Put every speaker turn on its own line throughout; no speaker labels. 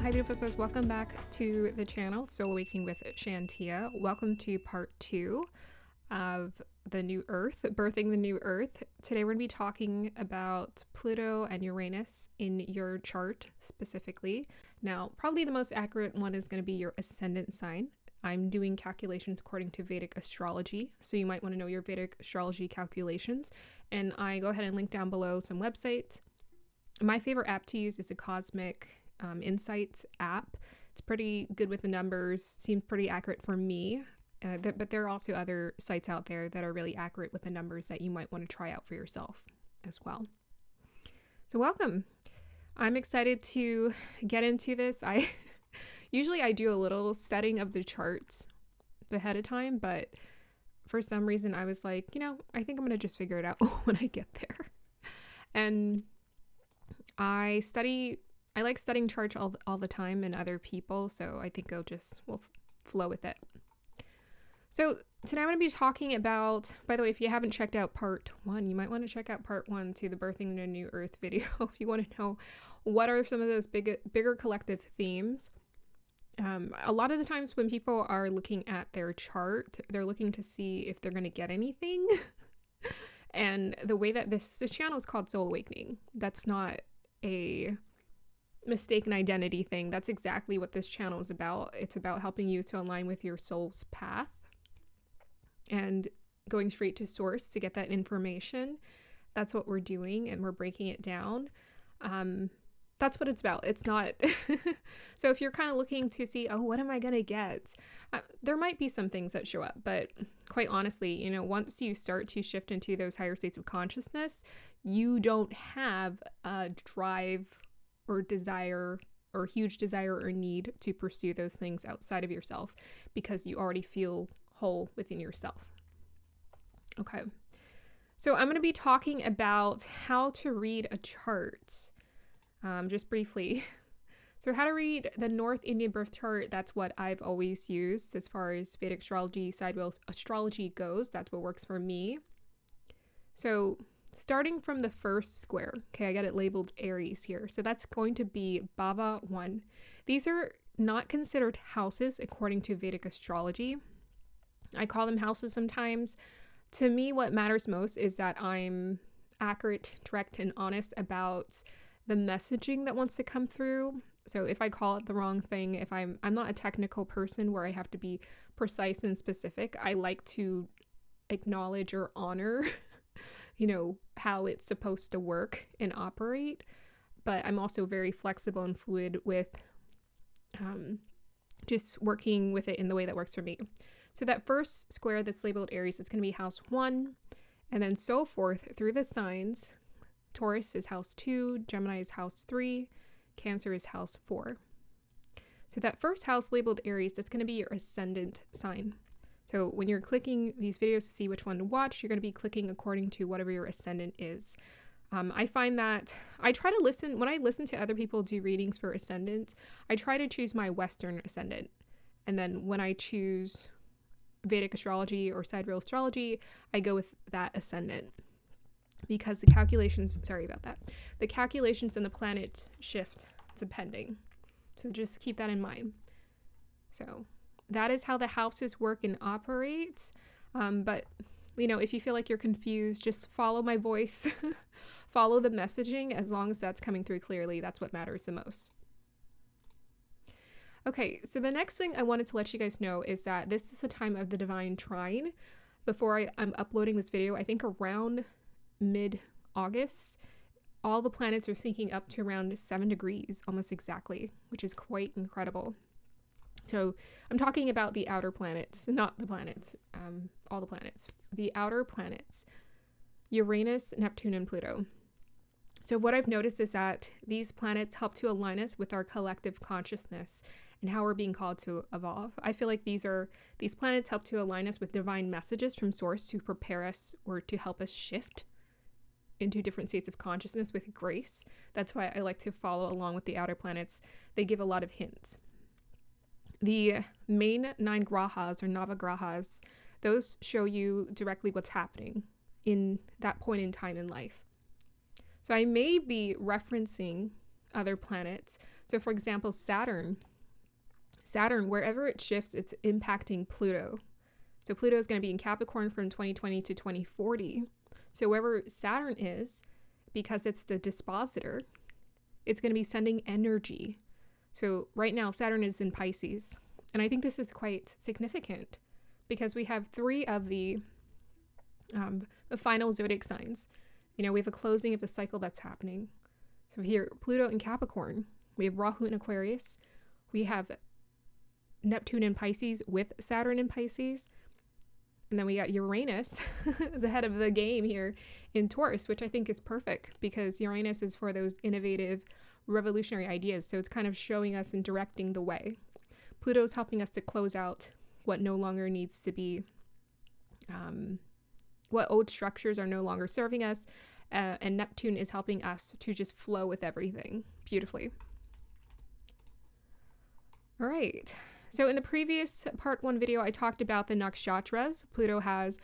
Hi beautiful souls, welcome back to the channel, Soul Awakening with Shantia. Welcome to part 2 of the new earth, birthing the new earth. Today we're going to be talking about Pluto and Uranus in your chart specifically. Now, probably the most accurate one is going to be your ascendant sign. I'm doing calculations according to Vedic Astrology, so you might want to know your Vedic Astrology calculations. And I go ahead and link down below some websites. My favorite app to use is the Cosmic Insights app. It's pretty good with the numbers, seems pretty accurate for me, but there are also other sites out there that are really accurate with the numbers that you might want to try out for yourself as well. So welcome. I'm excited to get into this. Usually I do a little setting of the charts ahead of time, but for some reason I was like, I think I'm going to just figure it out when I get there. And I like studying charts all the time and other people, so I think we'll flow with it. So today I'm going to be talking about, by the way, if you haven't checked out part 1, you might want to check out part 1 to the Birthing the New Earth video if you want to know what are some of those bigger collective themes. A lot of the times when people are looking at their chart, they're looking to see if they're going to get anything. And the way that this channel is called Soul Awakening, that's not a mistaken identity thing. That's exactly what this channel is about. It's about helping you to align with your soul's path and going straight to source to get that information. That's what we're doing, and we're breaking it down. That's what it's about. It's not so if you're kind of looking to see, what am I gonna get, there might be some things that show up, but quite honestly, once you start to shift into those higher states of consciousness, you don't have a drive or desire or huge desire or need to pursue those things outside of yourself because you already feel whole within yourself. Okay, so I'm going to be talking about how to read a chart, just briefly. So how to read the North Indian birth chart, that's what I've always used as far as Vedic Astrology, Sidereal Astrology goes. That's what works for me. So starting from the first square, okay, I got it labeled Aries here. So that's going to be Bhava 1. These are not considered houses according to Vedic Astrology. I call them houses sometimes. To me, what matters most is that I'm accurate, direct, and honest about the messaging that wants to come through. So if I call it the wrong thing, if I'm not a technical person where I have to be precise and specific, I like to acknowledge or honor how it's supposed to work and operate, but I'm also very flexible and fluid with just working with it in the way that works for me. So that first square that's labeled Aries is going to be house 1, and then so forth through the signs. Taurus is house 2, Gemini is house 3, Cancer is house 4. So that first house labeled Aries, that's going to be your ascendant sign. So when you're clicking these videos to see which one to watch, you're going to be clicking according to whatever your ascendant is. I find that I try to listen, when I listen to other people do readings for ascendant, I try to choose my Western ascendant. And then when I choose Vedic Astrology or Sidereal Astrology, I go with that ascendant. Because the calculations and the planet shift depending. So just keep that in mind. So that is how the houses work and operate. But, if you feel like you're confused, just follow my voice, follow the messaging. As long as that's coming through clearly, that's what matters the most. Okay, so the next thing I wanted to let you guys know is that this is the time of the Divine Trine. Before I'm uploading this video, I think around mid-August, all the planets are syncing up to around 7 degrees, almost exactly, which is quite incredible. So I'm talking about the outer planets, not the planets, all the planets. The outer planets, Uranus, Neptune, and Pluto. So what I've noticed is that these planets help to align us with our collective consciousness and how we're being called to evolve. I feel like these planets help to align us with divine messages from source to prepare us or to help us shift into different states of consciousness with grace. That's why I like to follow along with the outer planets. They give a lot of hints. The main 9 grahas or navagrahas, those show you directly what's happening in that point in time in life. So I may be referencing other planets So for example, Saturn, wherever it shifts, it's impacting Pluto. So Pluto is going to be in Capricorn from 2020 to 2040. So wherever Saturn is, because it's the dispositor, it's going to be sending energy. So right now, Saturn is in Pisces. And I think this is quite significant because we have 3 of the final zodiac signs. We have a closing of the cycle that's happening. So here, Pluto in Capricorn. We have Rahu in Aquarius. We have Neptune in Pisces with Saturn in Pisces. And then we got Uranus is ahead of the game here in Taurus, which I think is perfect because Uranus is for those innovative, revolutionary ideas. So it's kind of showing us and directing the way. Pluto is helping us to close out what no longer needs to be, what old structures are no longer serving us. And Neptune is helping us to just flow with everything beautifully. All right. So in the previous part 1 video, I talked about the nakshatras. Pluto has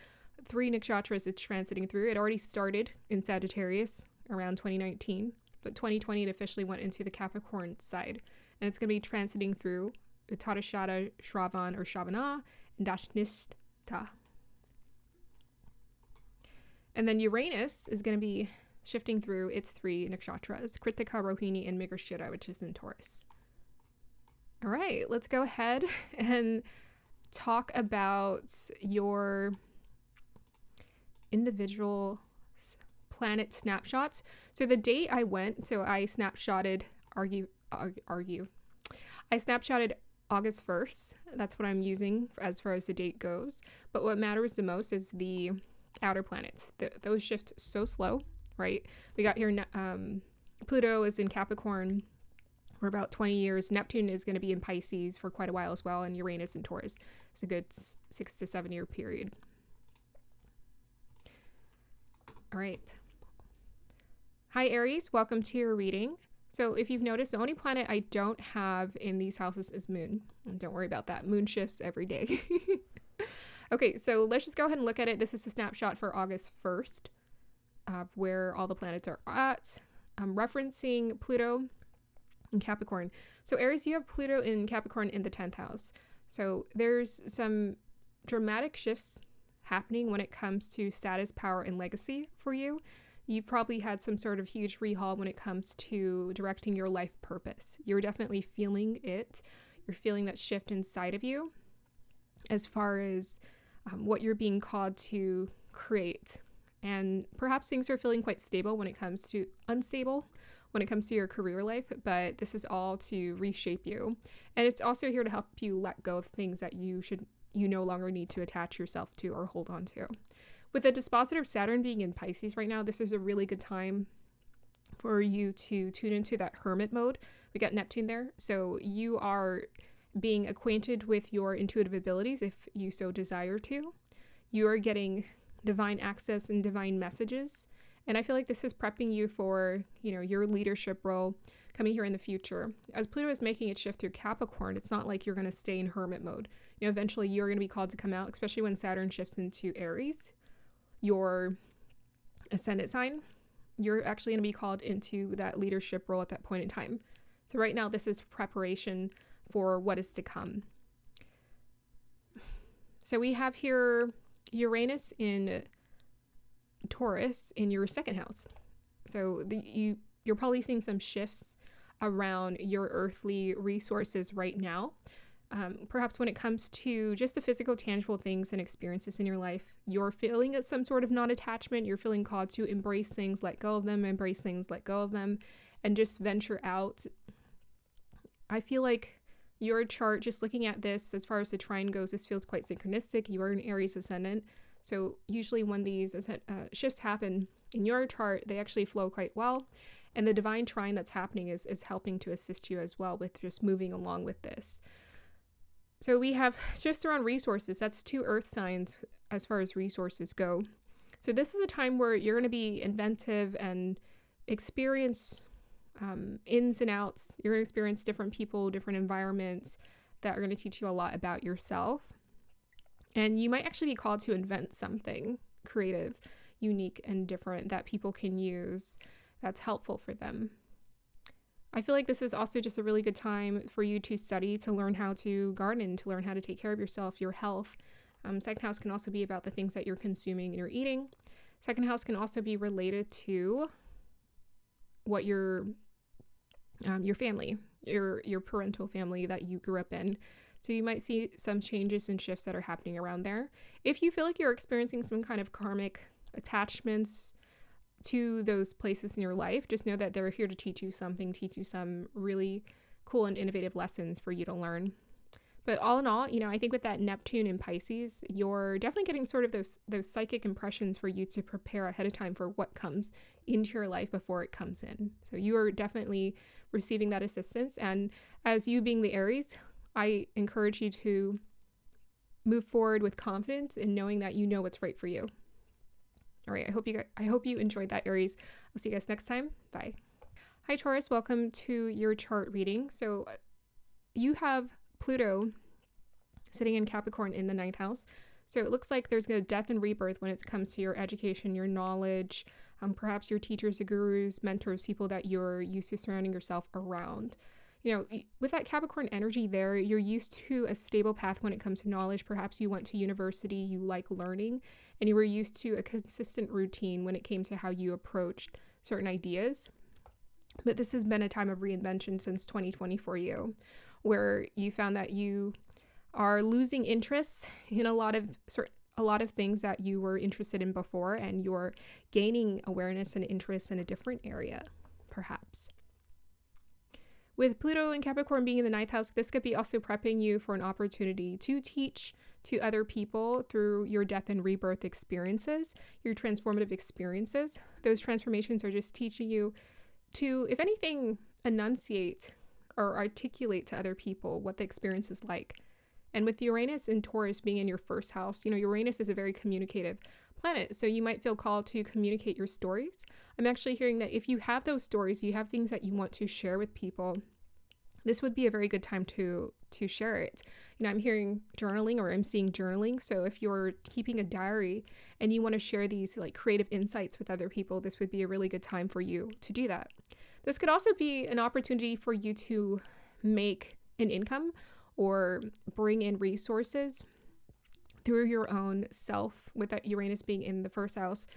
3 nakshatras it's transiting through. It already started in Sagittarius around 2019, but 2020 it officially went into the Capricorn side. And it's going to be transiting through Uttarashada, Shravan or Shravana, and Dashnista. And then Uranus is going to be shifting through its 3 nakshatras, Kritika, Rohini, and Mrigashira, which is in Taurus. All right, let's go ahead and talk about your individual planet snapshots. So the date I went, so I snapshotted, I snapshotted August 1st. That's what I'm using as far as the date goes. But what matters the most is the outer planets. Those shift so slow, right? We got here, Pluto is in Capricorn for about 20 years. Neptune is going to be in Pisces for quite a while as well, and Uranus in Taurus. It's a good 6 to 7 year period. All right. Hi, Aries. Welcome to your reading. So if you've noticed, the only planet I don't have in these houses is Moon. And don't worry about that. Moon shifts every day. Okay, so let's just go ahead and look at it. This is a snapshot for August 1st of where all the planets are at. I'm referencing Pluto in Capricorn. So Aries, you have Pluto in Capricorn in the 10th house. So there's some dramatic shifts happening when it comes to status, power, and legacy for you. You've probably had some sort of huge rehaul when it comes to directing your life purpose. You're definitely feeling it. You're feeling that shift inside of you as far as what you're being called to create. And perhaps things are feeling quite stable when it comes to unstable when it comes to your career life, but this is all to reshape you. And it's also here to help you let go of things that you no longer need to attach yourself to or hold on to. With the dispositor of Saturn being in Pisces right now, this is a really good time for you to tune into that hermit mode. We got Neptune there. So you are being acquainted with your intuitive abilities if you so desire to. You are getting divine access and divine messages. And I feel like this is prepping you for, your leadership role coming here in the future. As Pluto is making its shift through Capricorn, it's not like you're going to stay in hermit mode. Eventually you're going to be called to come out, especially when Saturn shifts into Aries, your ascendant sign. You're actually going to be called into that leadership role at that point in time. So right now, this is preparation for what is to come. So we have here Uranus in Taurus in your 2nd house. So you're probably seeing some shifts around your earthly resources right now. Perhaps when it comes to just the physical, tangible things and experiences in your life, you're feeling some sort of non-attachment. You're feeling called to embrace things, let go of them, embrace things, let go of them, and just venture out. I feel like your chart, just looking at this, as far as the trine goes, this feels quite synchronistic. You are an Aries ascendant. So usually when these shifts happen in your chart, they actually flow quite well. And the divine trine that's happening is helping to assist you as well with just moving along with this. So we have shifts around resources. That's 2 earth signs as far as resources go. So this is a time where you're going to be inventive and experience ins and outs. You're going to experience different people, different environments that are going to teach you a lot about yourself. And you might actually be called to invent something creative, unique, and different that people can use that's helpful for them. I feel like this is also just a really good time for you to study, to learn how to garden, to learn how to take care of yourself, your health. Second house can also be about the things that you're consuming and you're eating. Second house can also be related to what your family, your parental family that you grew up in. So you might see some changes and shifts that are happening around there. If you feel like you're experiencing some kind of karmic attachments to those places in your life, just know that they're here to teach you something, teach you some really cool and innovative lessons for you to learn. But all in all, I think with that Neptune in Pisces, you're definitely getting sort of those psychic impressions for you to prepare ahead of time for what comes into your life before it comes in. So you are definitely receiving that assistance. And as you being the Aries, I encourage you to move forward with confidence in knowing that you know what's right for you. All right, I hope you enjoyed that, Aries. I'll see you guys next time. Bye. Hi, Taurus. Welcome to your chart reading. So you have Pluto sitting in Capricorn in the 9th house. So it looks like there's a death and rebirth when it comes to your education, your knowledge, perhaps your teachers, your gurus, mentors, people that you're used to surrounding yourself around. With that Capricorn energy there, you're used to a stable path when it comes to knowledge. Perhaps you went to university, you like learning, and you were used to a consistent routine when it came to how you approached certain ideas. But this has been a time of reinvention since 2020 for you, where you found that you are losing interest in a lot of things that you were interested in before, and you're gaining awareness and interest in a different area, perhaps. With Pluto and Capricorn being in the 9th house, this could be also prepping you for an opportunity to teach to other people through your death and rebirth experiences, your transformative experiences. Those transformations are just teaching you to, if anything, enunciate or articulate to other people what the experience is like. And with Uranus and Taurus being in your 1st house, Uranus is a very communicative planet, so you might feel called to communicate your stories. I'm actually hearing that if you have those stories, you have things that you want to share with people, this would be a very good time to share it. I'm hearing journaling, or I'm seeing journaling. So if you're keeping a diary and you want to share these like creative insights with other people, this would be a really good time for you to do that. This could also be an opportunity for you to make an income or bring in resources through your own self, with that Uranus being in the 1st house,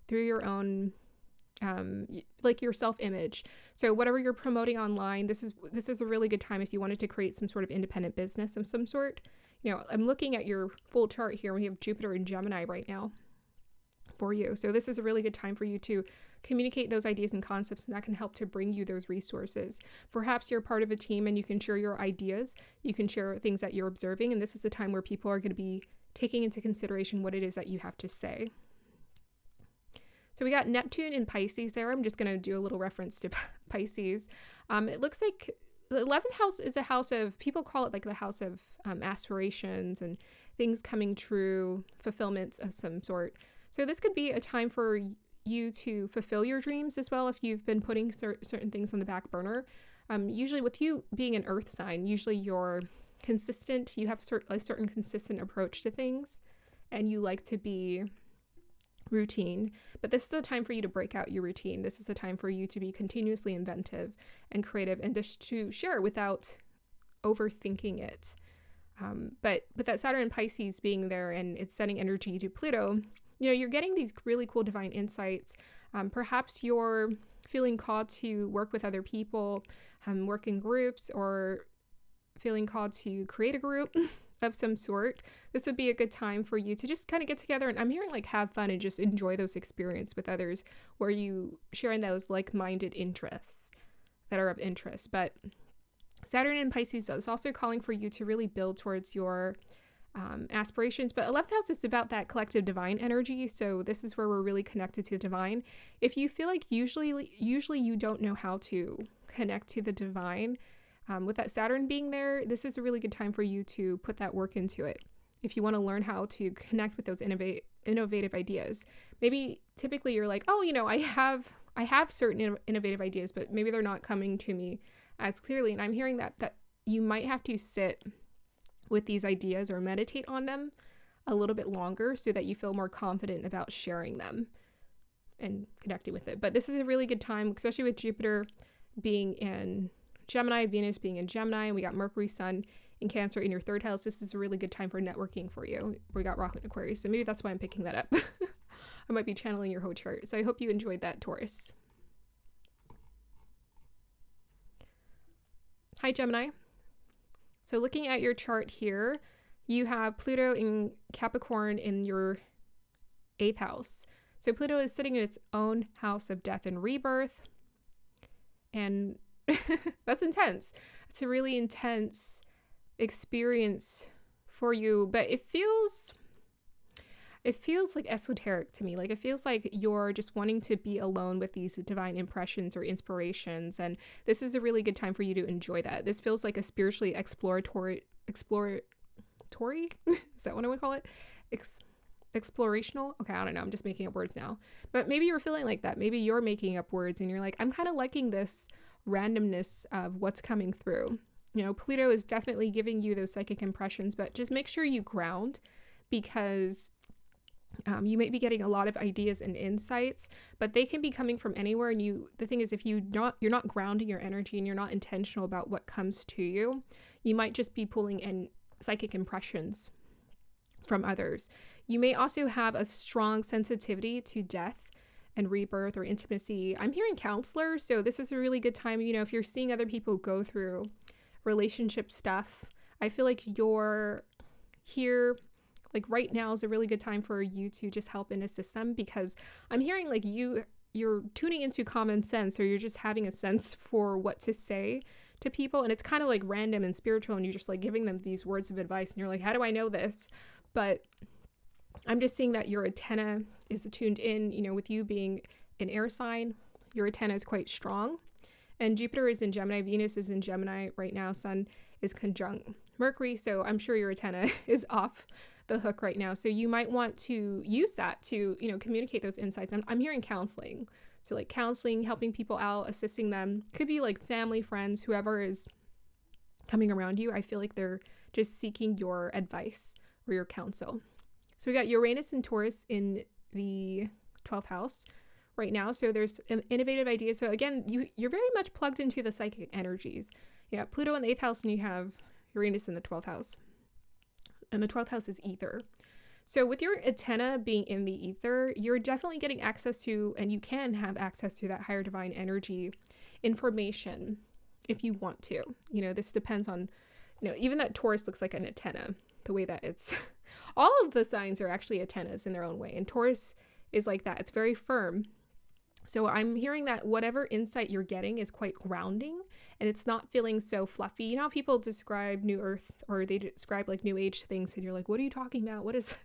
through your own like your self-image. So whatever you're promoting online, this is a really good time if you wanted to create some sort of independent business of some sort. I'm looking at your full chart here. We have Jupiter in Gemini right now for you. So this is a really good time for you to communicate those ideas and concepts, and that can help to bring you those resources. Perhaps you're part of a team and you can share your ideas. You can share things that you're observing, and this is a time where people are going to be taking into consideration what it is that you have to say. So we got Neptune in Pisces there. I'm just going to do a little reference to Pisces. It looks like the 11th house is a house of, people call it like the house of aspirations and things coming true, fulfillments of some sort. So this could be a time for you to fulfill your dreams as well if you've been putting certain things on the back burner. Usually with you being an earth sign, usually you're consistent, you have a certain consistent approach to things, and you like to be routine. But this is a time for you to break out your routine. This is a time for you to be continuously inventive and creative, and just to share without overthinking it. But with that Saturn and Pisces being there and it's setting energy to Pluto, you're getting these really cool divine insights. Perhaps you're feeling called to work with other people, work in groups, or feeling called to create a group of some sort. This would be a good time for you to just kind of get together, and I'm hearing like have fun and just enjoy those experiences with others, where you sharing those like-minded interests that are of interest. But Saturn in Pisces is also calling for you to really build towards your aspirations. But 11th house is about that collective divine energy, so this is where we're really connected to the divine. If you feel like usually you don't know how to connect to the divine, with that Saturn being there, this is a really good time for you to put that work into it. If you want to learn how to connect with those innovative ideas, maybe typically you're like, oh, I have certain innovative ideas, but maybe they're not coming to me as clearly. And I'm hearing that you might have to sit with these ideas or meditate on them a little bit longer so that you feel more confident about sharing them and connecting with it. But this is a really good time, especially with Jupiter being in Gemini, Venus being in Gemini, and we got Mercury, Sun in Cancer in your 3rd house. This is a really good time for networking for you. We got Rock in Aquarius, so maybe that's why I'm picking that up. I might be channeling your whole chart. So I hope you enjoyed that, Taurus. Hi, Gemini. So looking at your chart here, you have Pluto in Capricorn in your 8th house. So Pluto is sitting in its own house of death and rebirth. And that's intense. It's a really intense experience for you, but it feels like esoteric to me. Like it feels like you're just wanting to be alone with these divine impressions or inspirations, and this is a really good time for you to enjoy that. This feels like a spiritually exploratory is that what I would call it? Explorational? Okay, I don't know, I'm just making up words now, but maybe you're feeling like that. Maybe you're making up words and you're like, I'm kind of liking this randomness of what's coming through. You know, Pluto is definitely giving you those psychic impressions, but just make sure you ground, because you may be getting a lot of ideas and insights, but they can be coming from anywhere. And the thing is, if you're not grounding your energy and you're not intentional about what comes to you, you might just be pulling in psychic impressions from others. You may also have a strong sensitivity to death and rebirth or intimacy. I'm hearing counselor, so this is a really good time. You know, if you're seeing other people go through relationship stuff, I feel like you're here, like right now is a really good time for you to just help and assist them, because I'm hearing like you're tuning into common sense, or you're just having a sense for what to say to people, and it's kind of like random and spiritual, and you're just like giving them these words of advice, and you're like, how do I know this? But I'm just seeing that your antenna is tuned in, you know, with you being an air sign, your antenna is quite strong. And Jupiter is in Gemini, Venus is in Gemini right now, Sun is conjunct Mercury, so I'm sure your antenna is off the hook right now. So you might want to use that to, you know, communicate those insights. I'm hearing counseling. So like counseling, helping people out, assisting them. Could be like family, friends, whoever is coming around you. I feel like they're just seeking your advice or your counsel. So we got Uranus and Taurus in the 12th house right now. So there's an innovative ideas. So again, you're very much plugged into the psychic energies. You have Pluto in the 8th house and you have Uranus in the 12th house. And the 12th house is ether. So with your antenna being in the ether, you're definitely getting access to, and you can have access to, that higher divine energy information if you want to. You know, this depends on, you know, even that Taurus looks like an antenna, the way that it's, all of the signs are actually antennas in their own way. And Taurus is like that. It's very firm. So I'm hearing that whatever insight you're getting is quite grounding, and it's not feeling so fluffy. You know how people describe New Earth, or they describe like New Age things, and you're like, what are you talking about? What is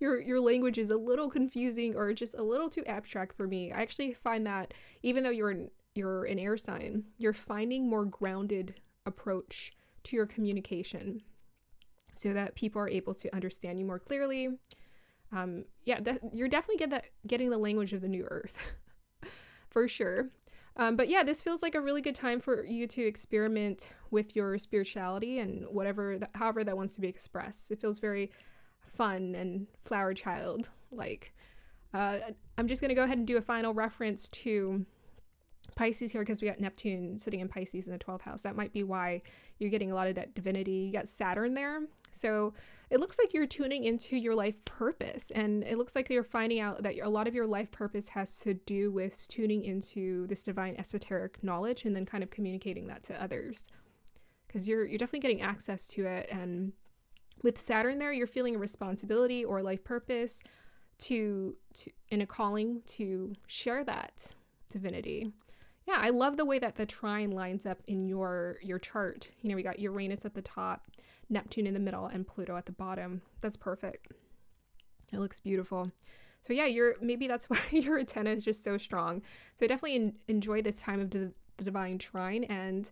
your language is a little confusing or just a little too abstract for me. I actually find that even though you're an air sign, you're finding more grounded approach to your communication so that people are able to understand you more clearly. You're definitely getting the language of the new earth for sure. But yeah, this feels like a really good time for you to experiment with your spirituality and however that wants to be expressed. It feels very fun and flower child like. I'm just going to go ahead and do a final reference to Pisces here, because we got Neptune sitting in Pisces in the 12th house. That might be why you're getting a lot of that divinity. You got Saturn there. So it looks like you're tuning into your life purpose, and it looks like you're finding out that a lot of your life purpose has to do with tuning into this divine esoteric knowledge and then kind of communicating that to others, because you're definitely getting access to it. And with Saturn there, you're feeling a responsibility or life purpose to in a calling to share that divinity. Yeah, I love the way that the trine lines up in your chart. You know, we got Uranus at the top, Neptune in the middle, and Pluto at the bottom. That's perfect. It looks beautiful. So yeah, maybe that's why your antenna is just so strong. So definitely enjoy this time of the Divine Trine, and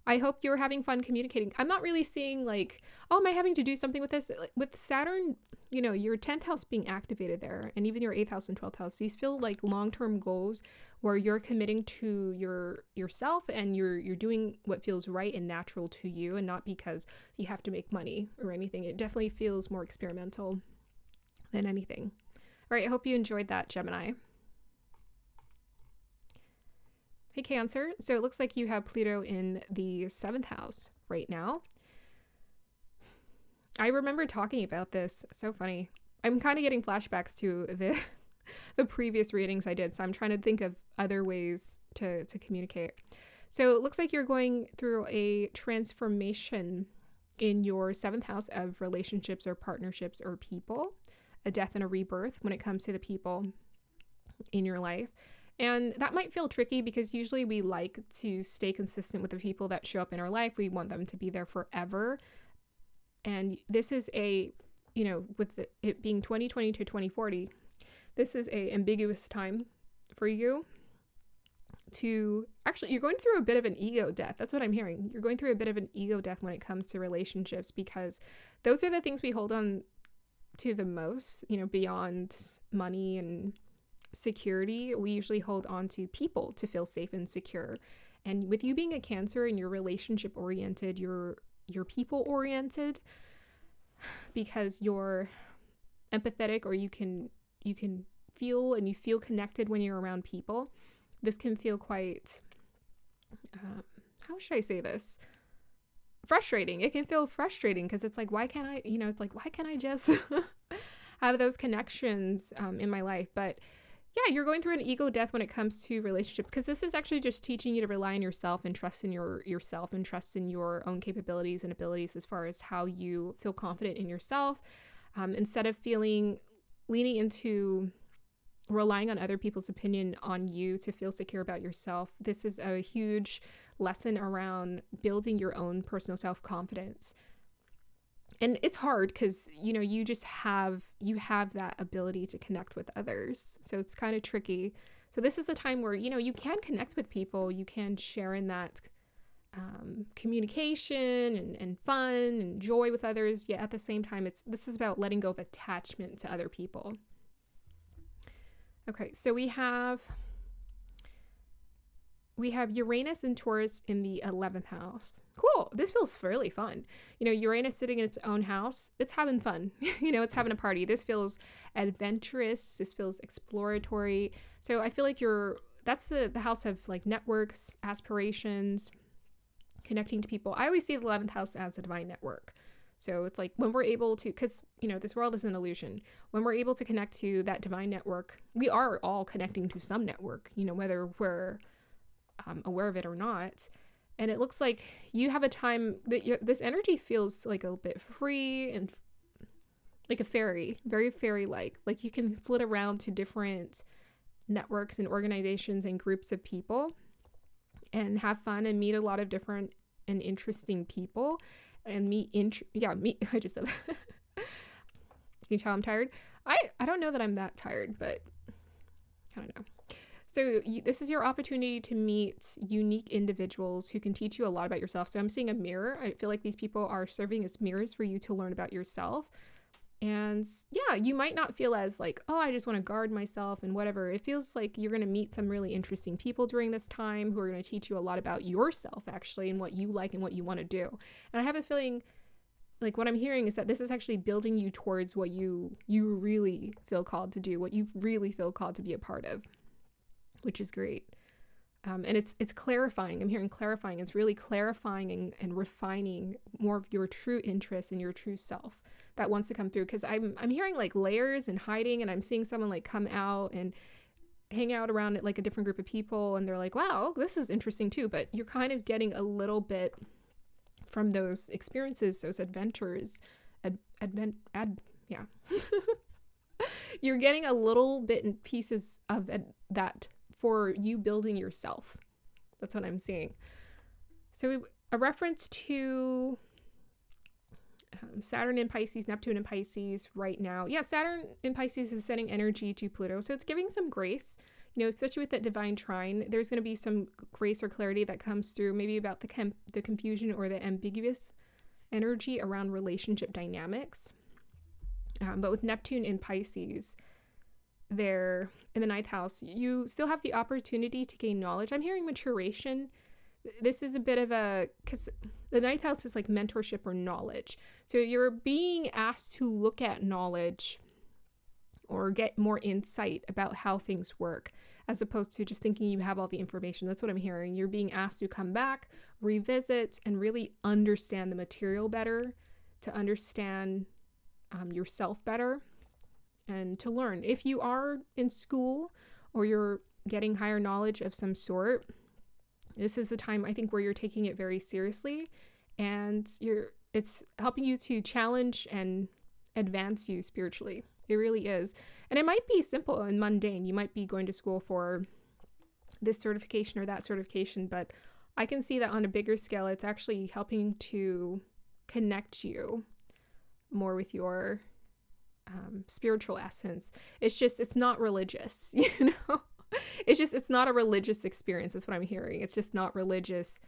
I hope you're having fun communicating. I'm not really seeing like, oh, am I having to do something with this? With Saturn, you know, your 10th house being activated there, and even your 8th house and 12th house, these feel like long-term goals where you're committing to yourself, and you're doing what feels right and natural to you, and not because you have to make money or anything. It definitely feels more experimental than anything. All right, I hope you enjoyed that, Gemini. Hey Cancer. So it looks like you have Pluto in the 7th house right now. I remember talking about this. So funny. I'm kind of getting flashbacks to the previous readings I did. So I'm trying to think of other ways to communicate. So it looks like you're going through a transformation in your 7th house of relationships or partnerships or people, a death and a rebirth when it comes to the people in your life. And that might feel tricky because usually we like to stay consistent with the people that show up in our life. We want them to be there forever. And this is with it being 2020 to 2040, this is a ambiguous time for you to actually, you're going through a bit of an ego death. That's what I'm hearing. You're going through a bit of an ego death when it comes to relationships, because those are the things we hold on to the most, beyond money and security. We usually hold on to people to feel safe and secure. And with you being a Cancer and you're relationship oriented, you're people oriented, because you're empathetic, or you can feel and you feel connected when you're around people. This can feel quite, how should I say this? Frustrating. It can feel frustrating because it's like, why can't I just have those connections in my life? But yeah, you're going through an ego death when it comes to relationships, because this is actually just teaching you to rely on yourself and trust in yourself and trust in your own capabilities and abilities as far as how you feel confident in yourself, instead of leaning into relying on other people's opinion on you to feel secure about yourself. This is a huge lesson around building your own personal self-confidence. And it's hard because, you just have that ability to connect with others. So it's kind of tricky. So this is a time where, you can connect with people. You can share in that communication and fun and joy with others. Yet at the same time, this is about letting go of attachment to other people. Okay, so we have Uranus and Taurus in the 11th house. Cool. This feels fairly fun. Uranus sitting in its own house, it's having fun. It's having a party. This feels adventurous. This feels exploratory. So I feel like that's the house of like networks, aspirations, connecting to people. I always see the 11th house as a divine network. So it's like when we're able to, because, this world is an illusion. When we're able to connect to that divine network, we are all connecting to some network, whether we're aware of it or not. And it looks like you have a time that this energy feels like a bit free and like a fairy, very fairy-like. Like you can flit around to different networks and organizations and groups of people and have fun and meet a lot of different and interesting people and I just said that. Can you tell I'm tired? I don't know that I'm that tired, but I don't know. So this is your opportunity to meet unique individuals who can teach you a lot about yourself. So I'm seeing a mirror. I feel like these people are serving as mirrors for you to learn about yourself. And yeah, you might not feel as like, oh, I just want to guard myself and whatever. It feels like you're going to meet some really interesting people during this time who are going to teach you a lot about yourself, actually, and what you like and what you want to do. And I have a feeling like what I'm hearing is that this is actually building you towards what you really feel called to do, what you really feel called to be a part of, which is great. And it's clarifying. I'm hearing clarifying. It's really clarifying and refining more of your true interests and your true self that wants to come through. Because I'm hearing like layers and hiding, and I'm seeing someone like come out and hang out around like a different group of people, and they're like, wow, this is interesting too. But you're kind of getting a little bit from those experiences, those adventures, you're getting a little bit in pieces of that for you building yourself. That's what I'm seeing. So a reference to Saturn in Pisces, Neptune in Pisces right now. Yeah, Saturn in Pisces is sending energy to Pluto. So it's giving some grace, especially with that Divine Trine. There's going to be some grace or clarity that comes through, maybe about the confusion or the ambiguous energy around relationship dynamics. But with Neptune in Pisces, there in the 9th house, you still have the opportunity to gain knowledge. I'm hearing maturation. This is a bit of because the 9th house is like mentorship or knowledge. So you're being asked to look at knowledge or get more insight about how things work. as opposed to just thinking you have all the information. That's what I'm hearing. You're being asked to come back, revisit, and really understand the material better, to understand yourself better, and to learn. If you are in school or you're getting higher knowledge of some sort, this is the time, I think, where you're taking it very seriously, and it's helping you to challenge and advance you spiritually. It really is. And it might be simple and mundane. You might be going to school for this certification or that certification, but I can see that on a bigger scale, it's actually helping to connect you more with your spiritual essence. It's not religious, you know? It's not a religious experience. That's what I'm hearing. It's just not religious.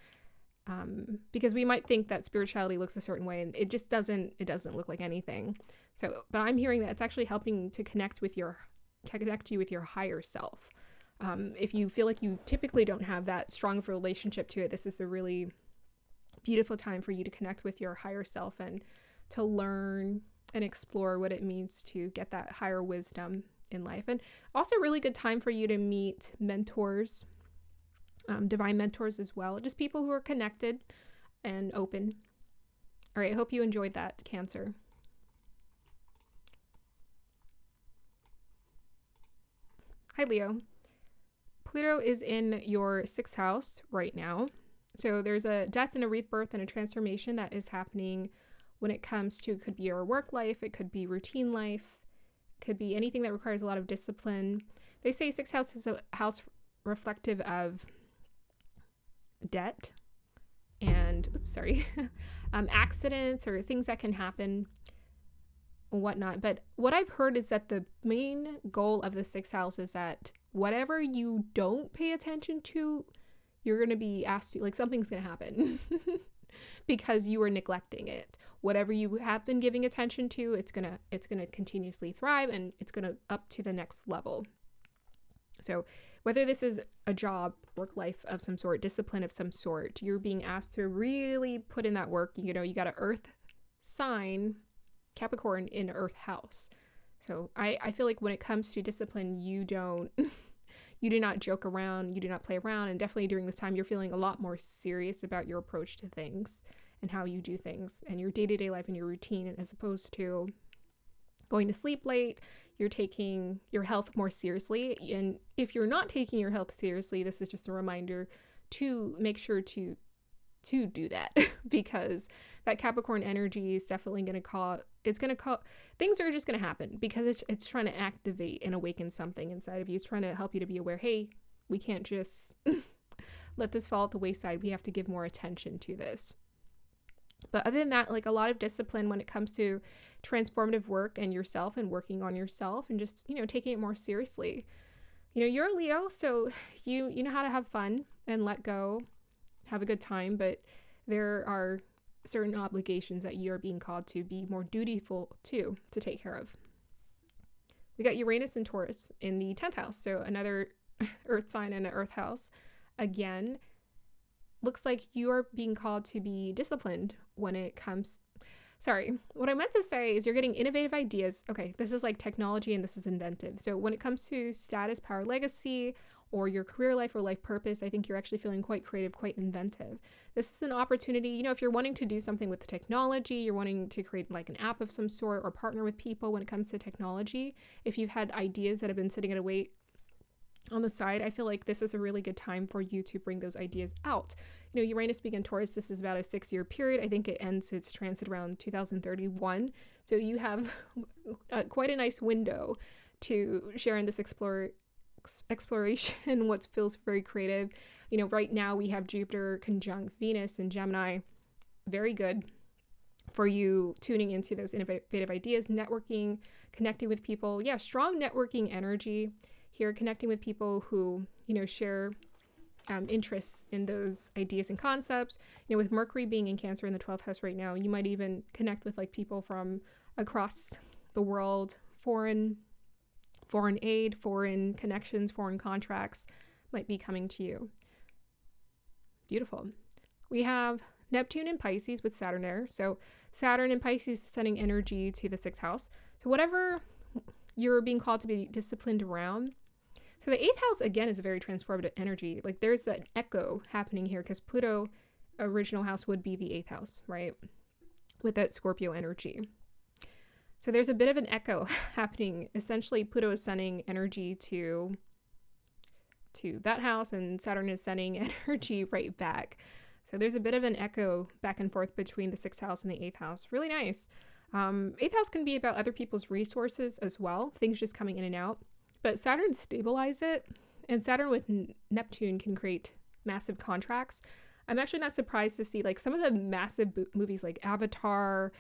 Because we might think that spirituality looks a certain way, and it just doesn't look like anything. So, but I'm hearing that it's actually helping to connect you with your higher self. If you feel like you typically don't have that strong of a relationship to it, this is a really beautiful time for you to connect with your higher self and to learn and explore what it means to get that higher wisdom in life. And also really good time for you to meet mentors, divine mentors as well, just people who are connected and open. All right, I hope you enjoyed that, Cancer. Hi, Leo. Pluto is in your 6th house right now. So there's a death and a rebirth and a transformation that is happening when it comes to, it could be your work life, it could be routine life, it could be anything that requires a lot of discipline. They say 6th house is a house reflective of debt and accidents or things that can happen and whatnot. But what I've heard is that the main goal of the 6th house is that whatever you don't pay attention to, you're going to be asked to, like, something's going to happen because you are neglecting it. Whatever you have been giving attention to, it's going to continuously thrive, and it's going to up to the next level. So whether this is a job, work life of some sort, discipline of some sort, you're being asked to really put in that work. You know, you got an earth sign, Capricorn, in earth house. So I feel like when it comes to discipline, you do not joke around, you do not play around. And definitely during this time, you're feeling a lot more serious about your approach to things and how you do things and your day-to-day life and your routine, as opposed to going to sleep late. You're taking your health more seriously. And if you're not taking your health seriously, this is just a reminder to make sure to do that, because that Capricorn energy is definitely going to cause things are just going to happen, because it's trying to activate and awaken something inside of you. It's trying to help you to be aware, hey, we can't just let this fall at the wayside. We have to give more attention to this. But other than that, like, a lot of discipline when it comes to transformative work and yourself and working on yourself and just, taking it more seriously. You're a Leo, so you know how to have fun and let go, have a good time, but there are certain obligations that you're being called to be more dutiful to take care of. We got Uranus and Taurus in the 10th house, so another earth sign and an earth house. Again, looks like you're being called to be disciplined when it comes... what I meant to say is you're getting innovative ideas. Okay, this is like technology and this is inventive. So when it comes to status, power, legacy, or your career life or life purpose, I think you're actually feeling quite creative, quite inventive. This is an opportunity, if you're wanting to do something with technology, you're wanting to create like an app of some sort or partner with people when it comes to technology. If you've had ideas that have been sitting at a wait on the side, I feel like this is a really good time for you to bring those ideas out. Uranus being in Taurus, this is about a 6-year period. I think it ends its transit around 2031. So you have quite a nice window to share in this exploration, what feels very creative. Right now we have Jupiter conjunct Venus in Gemini. Very good for you tuning into those innovative ideas, networking, connecting with people. Yeah, strong networking energy here, connecting with people who, share interests in those ideas and concepts. With Mercury being in Cancer in the 12th house right now, you might even connect with like people from across the world, foreign aid, foreign connections, foreign contracts might be coming to you. Beautiful. We have Neptune in Pisces with Saturn there. So Saturn in Pisces is sending energy to the 6th house. So whatever you're being called to be disciplined around, So the 8th house, again, is a very transformative energy. Like there's an echo happening here because Pluto, original house, would be the 8th house, right? With that Scorpio energy. So there's a bit of an echo happening. Essentially, Pluto is sending energy to that house, and Saturn is sending energy right back. So there's a bit of an echo back and forth between the 6th house and the 8th house. Really nice. 8th house can be about other people's resources as well, things just coming in and out. But Saturn stabilizes it, and Saturn with Neptune can create massive contracts. I'm actually not surprised to see like some of the massive movies like Avatar,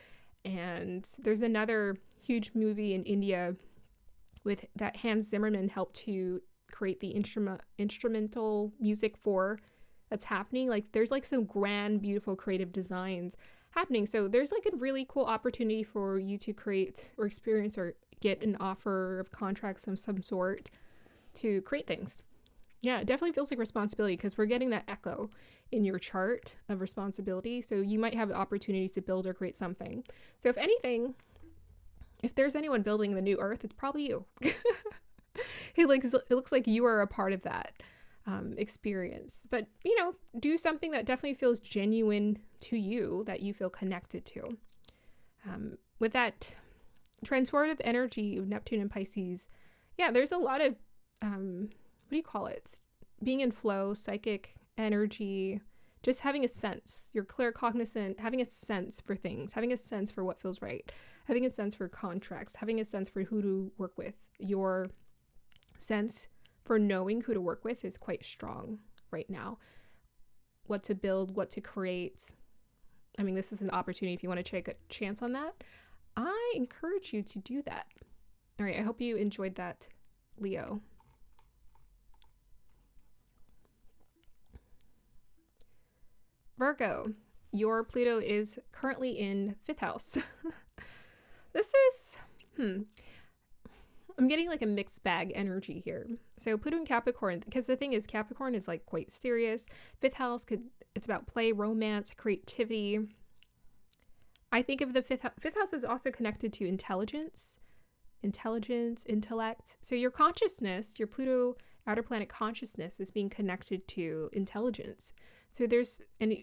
and there's another huge movie in India with that Hans Zimmerman helped to create the instrumental music for that's happening. Like there's like some grand, beautiful creative designs happening. So there's like a really cool opportunity for you to create or experience or get an offer of contracts of some sort to create things. Yeah, it definitely feels like responsibility because we're getting that echo in your chart of responsibility. So you might have opportunities to build or create something. So if anything, if there's anyone building the new earth, it's probably you. It looks like you are a part of that experience. But, you know, do something that definitely feels genuine to you, that you feel connected to. With that transformative energy of Neptune and Pisces, yeah, there's a lot of, what do you call it? Being in flow, psychic energy, just having a sense. You're claircognizant, having a sense for things, having a sense for what feels right, having a sense for contracts, having a sense for who to work with. Your sense for knowing who to work with is quite strong right now. What to build, what to create. I mean, this is an opportunity if you want to take a chance on that. I encourage you to do that. All right, I hope you enjoyed that, Leo. Virgo, your Pluto is currently in 5th house. This is, I'm getting like a mixed bag energy here. So Pluto and Capricorn, because the thing is Capricorn is like quite serious. 5th house, it's about play, romance, creativity. I think of the 5th house is also connected to intelligence, intellect. So your consciousness, your Pluto outer planet consciousness is being connected to intelligence. So and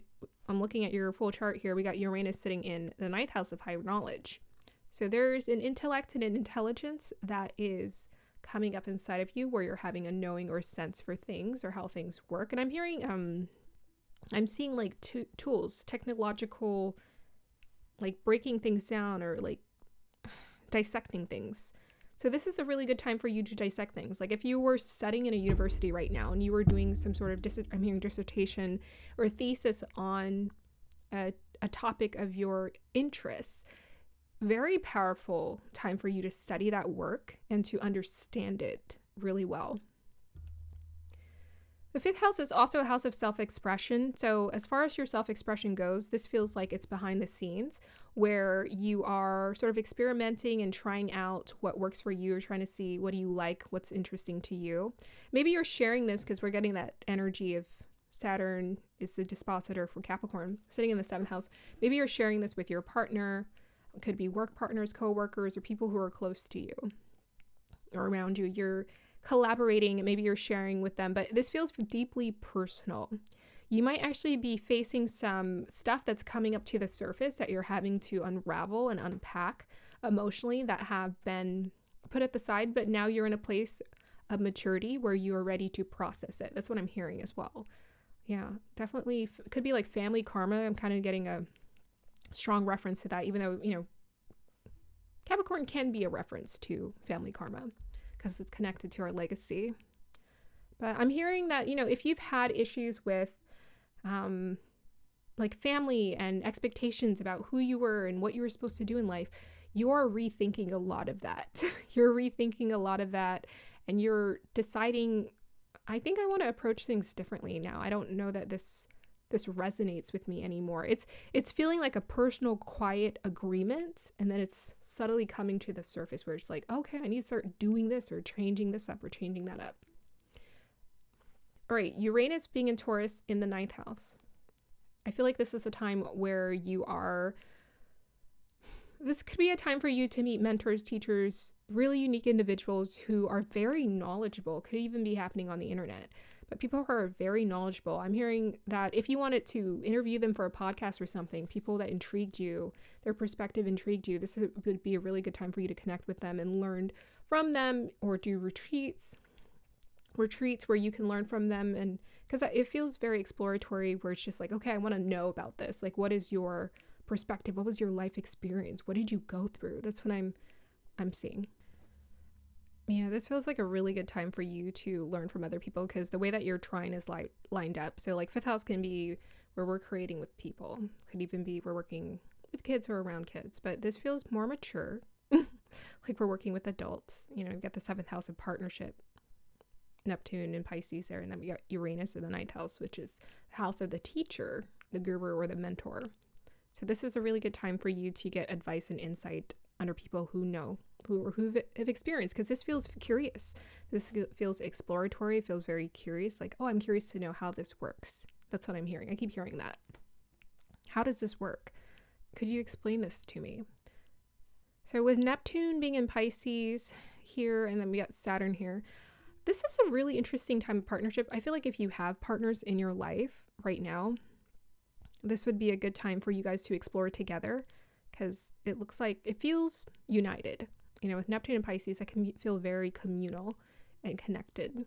I'm looking at your full chart here. We got Uranus sitting in the 9th house of high knowledge. So there's an intellect and an intelligence that is coming up inside of you where you're having a knowing or sense for things or how things work. And I'm hearing, I'm seeing like tools, technological, like breaking things down or like dissecting things. So this is a really good time for you to dissect things. Like if you were studying in a university right now and you were doing some sort of dissertation or thesis on a topic of your interests, very powerful time for you to study that work and to understand it really well. The 5th house is also a house of self-expression. So as far as your self-expression goes, this feels like it's behind the scenes where you are sort of experimenting and trying out what works for you. You're trying to see what do you like, what's interesting to you. Maybe you're sharing this because we're getting that energy of Saturn is the dispositor for Capricorn sitting in the 7th house. Maybe you're sharing this with your partner. It could be work partners, co-workers, or people who are close to you or around you. You're collaborating and maybe you're sharing with them, but this feels deeply personal. You might actually be facing some stuff that's coming up to the surface that you're having to unravel and unpack emotionally that have been put at the side, but now you're in a place of maturity where you are ready to process it. That's what I'm hearing as well. Yeah, definitely could be like family karma. I'm kind of getting a strong reference to that, even though, you know, Capricorn can be a reference to family karma because it's connected to our legacy. But I'm hearing that, you know, if you've had issues with like family and expectations about who you were and what you were supposed to do in life, you're rethinking a lot of that. You're rethinking a lot of that and you're deciding, I think I want to approach things differently now. I don't know that this resonates with me anymore. It's feeling like a personal quiet agreement, and then it's subtly coming to the surface where it's like, okay, I need to start doing this or changing this up or changing that up. All right, Uranus being in Taurus in the 9th house. I feel like this is a time where you are This could be a time for you to meet mentors, teachers, really unique individuals who are very knowledgeable. Could even be happening on the internet, but people who are very knowledgeable. I'm hearing that if you wanted to interview them for a podcast or something, people that intrigued you, their perspective intrigued you, would be a really good time for you to connect with them and learn from them, or do retreats where you can learn from them. And because it feels very exploratory, where it's just like, okay, I want to know about this. Like, what is your perspective? What was your life experience? What did you go through? That's what I'm seeing. Yeah, this feels like a really good time for you to learn from other people, because the way that your trine is lined up. So like 5th house can be where we're creating with people. Could even be we're working with kids or around kids. But this feels more mature, like we're working with adults. You know, we've got the 7th house of partnership, Neptune and Pisces there. And then we got Uranus in the 9th house, which is the house of the teacher, the guru, or the mentor. So this is a really good time for you to get advice and insight under people who know, who have experienced, because this feels curious. This feels exploratory. It feels very curious. Like, oh, I'm curious to know how this works. That's what I'm hearing. I keep hearing that. How does this work? Could you explain this to me? So with Neptune being in Pisces here, and then we got Saturn here, this is a really interesting time of partnership. I feel like if you have partners in your life right now, this would be a good time for you guys to explore together, because it looks like it feels united. You know, with Neptune and Pisces, I can feel very communal and connected.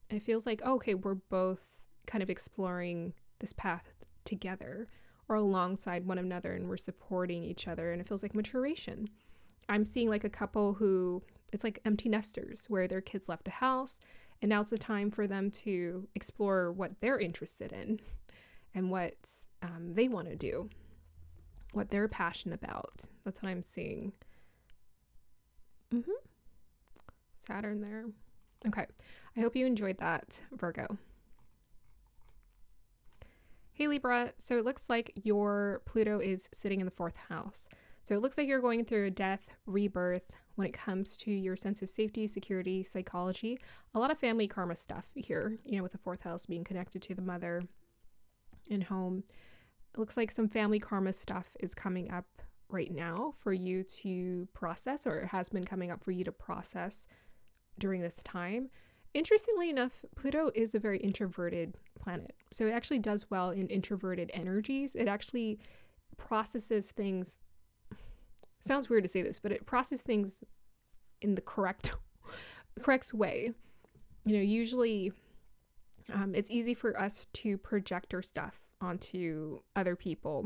It feels like, oh, okay, we're both kind of exploring this path together or alongside one another, and we're supporting each other, and it feels like maturation. I'm seeing like a couple who, it's like empty nesters where their kids left the house, and now it's a time for them to explore what they're interested in and what they want to do, what they're passionate about. That's what I'm seeing. Saturn there. Okay. I hope you enjoyed that, Virgo. Hey, Libra. So it looks like your Pluto is sitting in the 4th house. So it looks like you're going through a death, rebirth when it comes to your sense of safety, security, psychology. A lot of family karma stuff here, you know, with the 4th house being connected to the mother and home. It looks like some family karma stuff is coming up right now for you to process, or it has been coming up for you to process during this time. Interestingly enough, Pluto is a very introverted planet. So it actually does well in introverted energies. It actually processes things. Sounds weird to say this, but it processes things in the correct way. You know, usually it's easy for us to project our stuff onto other people,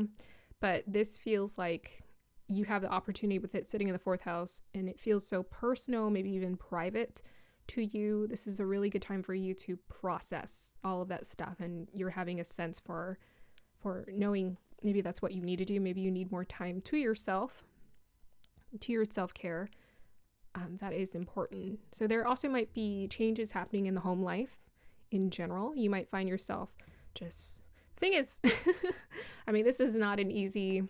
but this feels like you have the opportunity with it sitting in the 4th house, and it feels so personal, maybe even private to you. This is a really good time for you to process all of that stuff, and you're having a sense for knowing maybe that's what you need to do. Maybe you need more time to yourself, to your self-care. That is important. So there also might be changes happening in the home life in general. You might find yourself just, the thing is, I mean, this is not an easy,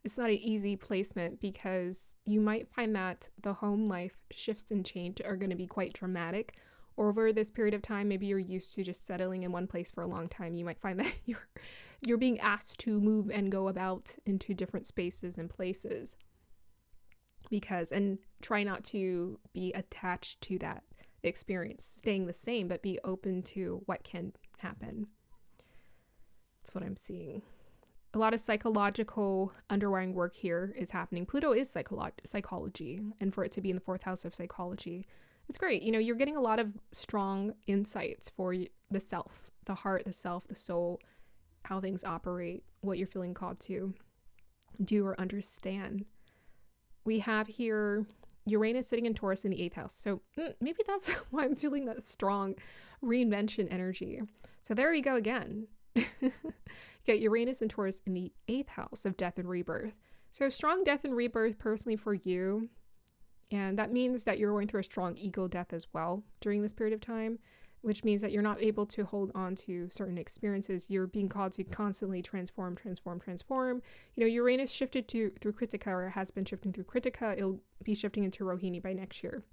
it's not an easy placement, because you might find that the home life shifts and change are going to be quite dramatic over this period of time. Maybe you're used to just settling in one place for a long time. You might find that you're being asked to move and go about into different spaces and places, and try not to be attached to that experience, staying the same, but be open to what can happen. That's what I'm seeing. A lot of psychological underlying work here is happening. Pluto is psychology, and for it to be in the 4th house of psychology, it's great. You know, you're getting a lot of strong insights for the self, the heart, the self, the soul, how things operate, what you're feeling called to do or understand. We have here Uranus sitting in Taurus in the 8th house. So maybe that's why I'm feeling that strong reinvention energy. So there we go again. You got Uranus and Taurus in the 8th house of death and rebirth. So strong death and rebirth personally for you. And that means that you're going through a strong ego death as well during this period of time, which means that you're not able to hold on to certain experiences. You're being called to constantly transform. You know, Uranus shifted through Kritika, or has been shifting through Kritika. It'll be shifting into Rohini by next year.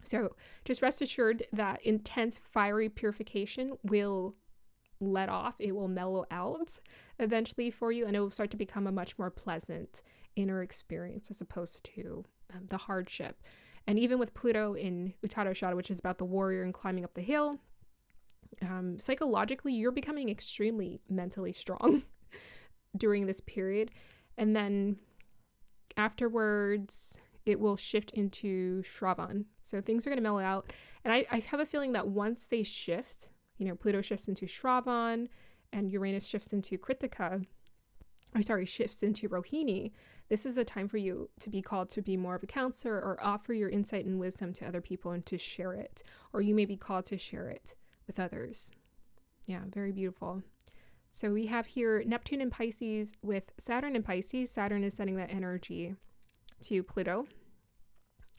So just rest assured that intense fiery purification will let off. It will mellow out eventually for you, and it will start to become a much more pleasant inner experience as opposed to the hardship. And even with Pluto in Uttara, which is about the warrior and climbing up the hill, psychologically, you're becoming extremely mentally strong during this period. And then afterwards, it will shift into Shravan. So things are going to mellow out. And I have a feeling that once they shift, Pluto shifts into Shravan and Uranus shifts into Kritika, shifts into Rohini, this is a time for you to be called to be more of a counselor or offer your insight and wisdom to other people and to share it. Or you may be called to share it with others. Yeah, very beautiful. So we have here Neptune in Pisces with Saturn in Pisces. Saturn is sending that energy to Pluto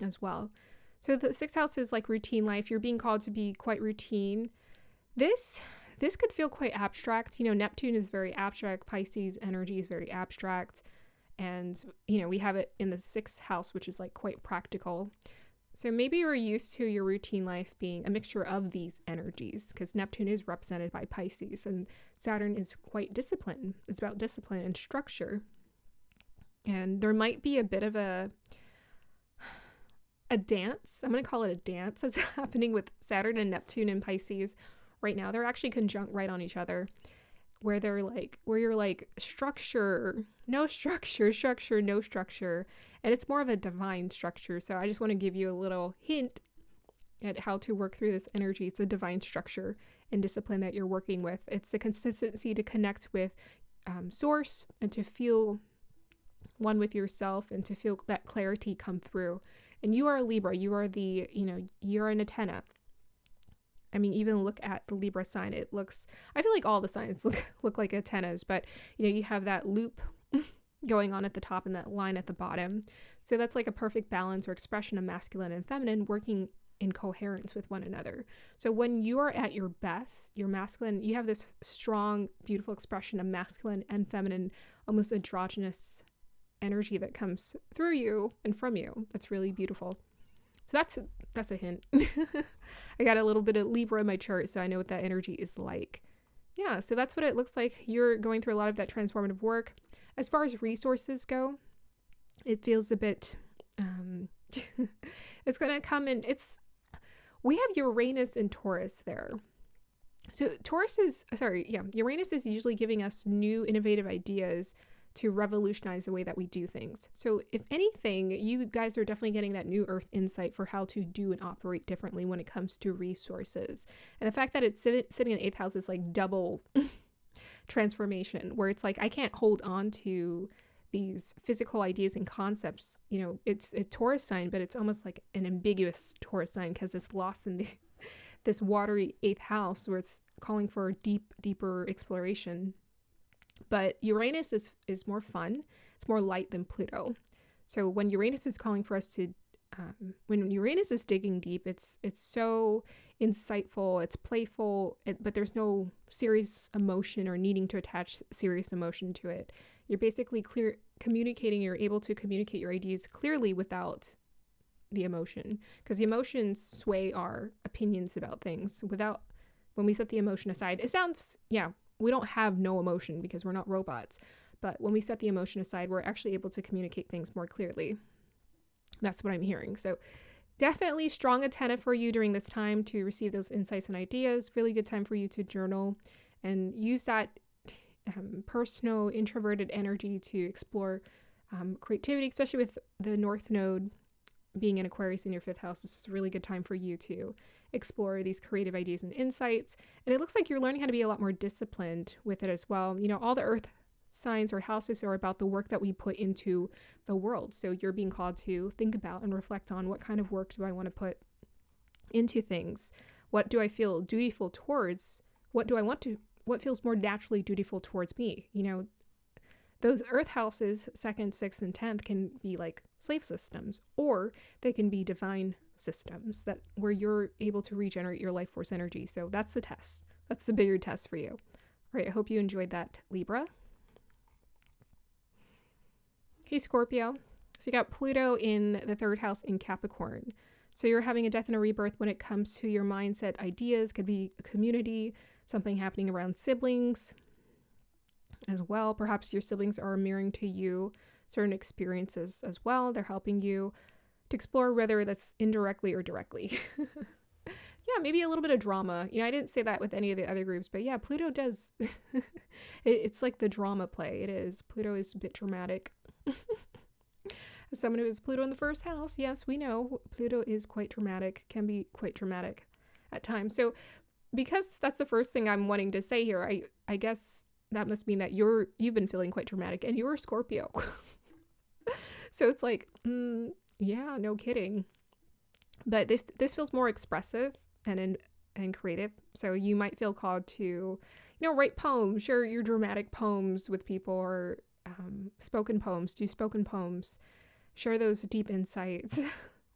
as well. So the 6th house is like routine life. You're being called to be quite routine. This could feel quite abstract. Neptune is very abstract. Pisces energy is very abstract. And, we have it in the 6th house, which is like quite practical. So maybe you're used to your routine life being a mixture of these energies, because Neptune is represented by Pisces and Saturn is quite discipline. It's about discipline and structure. And there might be a bit of a dance. I'm going to call it a dance that's happening with Saturn and Neptune and Pisces right now. They're actually conjunct right on each other, where you're like structure, no structure, structure, no structure. And it's more of a divine structure. So I just want to give you a little hint at how to work through this energy. It's a divine structure and discipline that you're working with. It's the consistency to connect with source and to feel one with yourself and to feel that clarity come through. And you are a Libra. You are you're an antenna. I mean, even look at the Libra sign. I feel like all the signs look like antennas, but you have that loop going on at the top and that line at the bottom. So that's like a perfect balance or expression of masculine and feminine working in coherence with one another. So when you are at your best, you're masculine, you have this strong, beautiful expression of masculine and feminine, almost androgynous energy that comes through you and from you. That's really beautiful. So that's a hint. I got a little bit of Libra in my chart, so I know what that energy is like. Yeah, so that's what it looks like. You're going through a lot of that transformative work. As far as resources go, it feels a bit, it's going to come in, we have Uranus and Taurus there. So Uranus is usually giving us new innovative ideas to revolutionize the way that we do things. So if anything, you guys are definitely getting that new earth insight for how to do and operate differently when it comes to resources. And the fact that it's sitting in the 8th house is like double transformation, where it's like, I can't hold on to these physical ideas and concepts. It's a Taurus sign, but it's almost like an ambiguous Taurus sign because it's lost in this watery 8th house where it's calling for deeper exploration. But Uranus is more fun. It's more light than Pluto. So when Uranus is calling for us to, when Uranus is digging deep, it's so insightful, it's playful, but there's no serious emotion or needing to attach serious emotion to it. You're basically you're able to communicate your ideas clearly without the emotion, because the emotions sway our opinions about things. When we set the emotion aside, we don't have no emotion because we're not robots. But when we set the emotion aside, we're actually able to communicate things more clearly. That's what I'm hearing. So definitely strong antenna for you during this time to receive those insights and ideas. Really good time for you to journal and use that personal introverted energy to explore creativity, especially with the North Node being in Aquarius in your 5th house. This is a really good time for you to explore these creative ideas and insights. And it looks like you're learning how to be a lot more disciplined with it as well. All the earth signs or houses are about the work that we put into the world. So you're being called to think about and reflect on, what kind of work do I want to put into things? What do I feel dutiful towards? What feels more naturally dutiful towards me? Those earth houses, 2nd, 6th, and 10th can be like slave systems, or they can be divine systems where you're able to regenerate your life force energy. So that's the test. That's the bigger test for you. All right, I hope you enjoyed that, Libra. Okay, Scorpio. So you got Pluto in the 3rd house in Capricorn. So you're having a death and a rebirth when it comes to your mindset ideas. Could be a community, something happening around siblings as well. Perhaps your siblings are mirroring to you certain experiences as well. They're helping you to explore whether that's indirectly or directly. Yeah, maybe a little bit of drama. I didn't say that with any of the other groups, but yeah, Pluto does. It's like the drama play. It is. Pluto is a bit dramatic. As someone who has Pluto in the first house, yes, we know Pluto is quite dramatic, can be quite dramatic at times. So because that's the first thing I'm wanting to say here, I guess that must mean that you've been feeling quite dramatic, and you're a Scorpio. So it's like, yeah, no kidding. But this feels more expressive and creative. So you might feel called to, write poems, share your dramatic poems with people, or spoken poems, do spoken poems, share those deep insights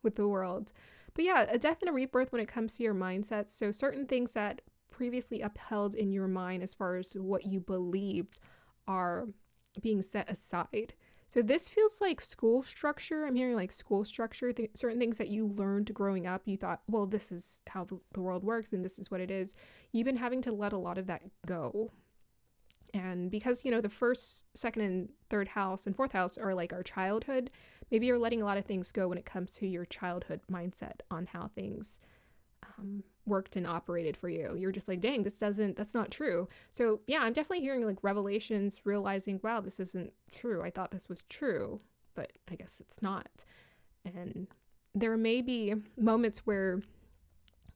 with the world. But yeah, a death and a rebirth when it comes to your mindset. So certain things that previously upheld in your mind as far as what you believed are being set aside. So this feels like school structure. I'm hearing like school structure, certain things that you learned growing up. You thought, well, this is how the world works and this is what it is. You've been having to let a lot of that go. And because, the first, second, and third house and fourth house are like our childhood, maybe you're letting a lot of things go when it comes to your childhood mindset on how things worked and operated for you. You're just like, dang, that's not true. So yeah, I'm definitely hearing like revelations, realizing, wow, this isn't true. I thought this was true, but I guess it's not. And there may be moments where,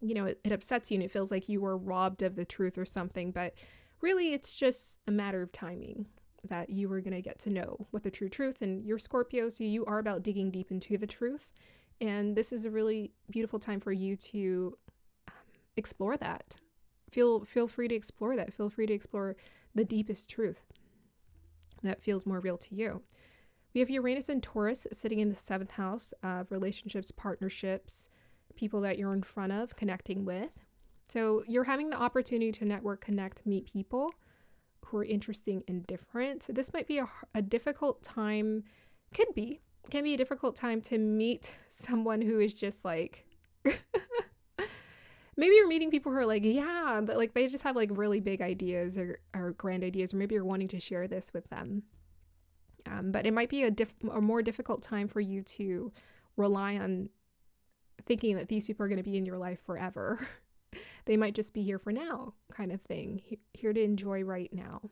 it upsets you and it feels like you were robbed of the truth or something, but really it's just a matter of timing that you are going to get to know what the true truth, and you're Scorpio, so you are about digging deep into the truth. And this is a really beautiful time for you to explore that. Feel free to explore that. Feel free to explore the deepest truth that feels more real to you. We have Uranus and Taurus sitting in the 7th house of relationships, partnerships, people that you're in front of, connecting with. So you're having the opportunity to network, connect, meet people who are interesting and different. So this might be a difficult time, can be a difficult time to meet someone who is just like, maybe you're meeting people who are like, yeah, like they just have like really big ideas or grand ideas, or maybe you're wanting to share this with them. But it might be a more difficult time for you to rely on thinking that these people are going to be in your life forever. They might just be here for now, kind of thing, here to enjoy right now.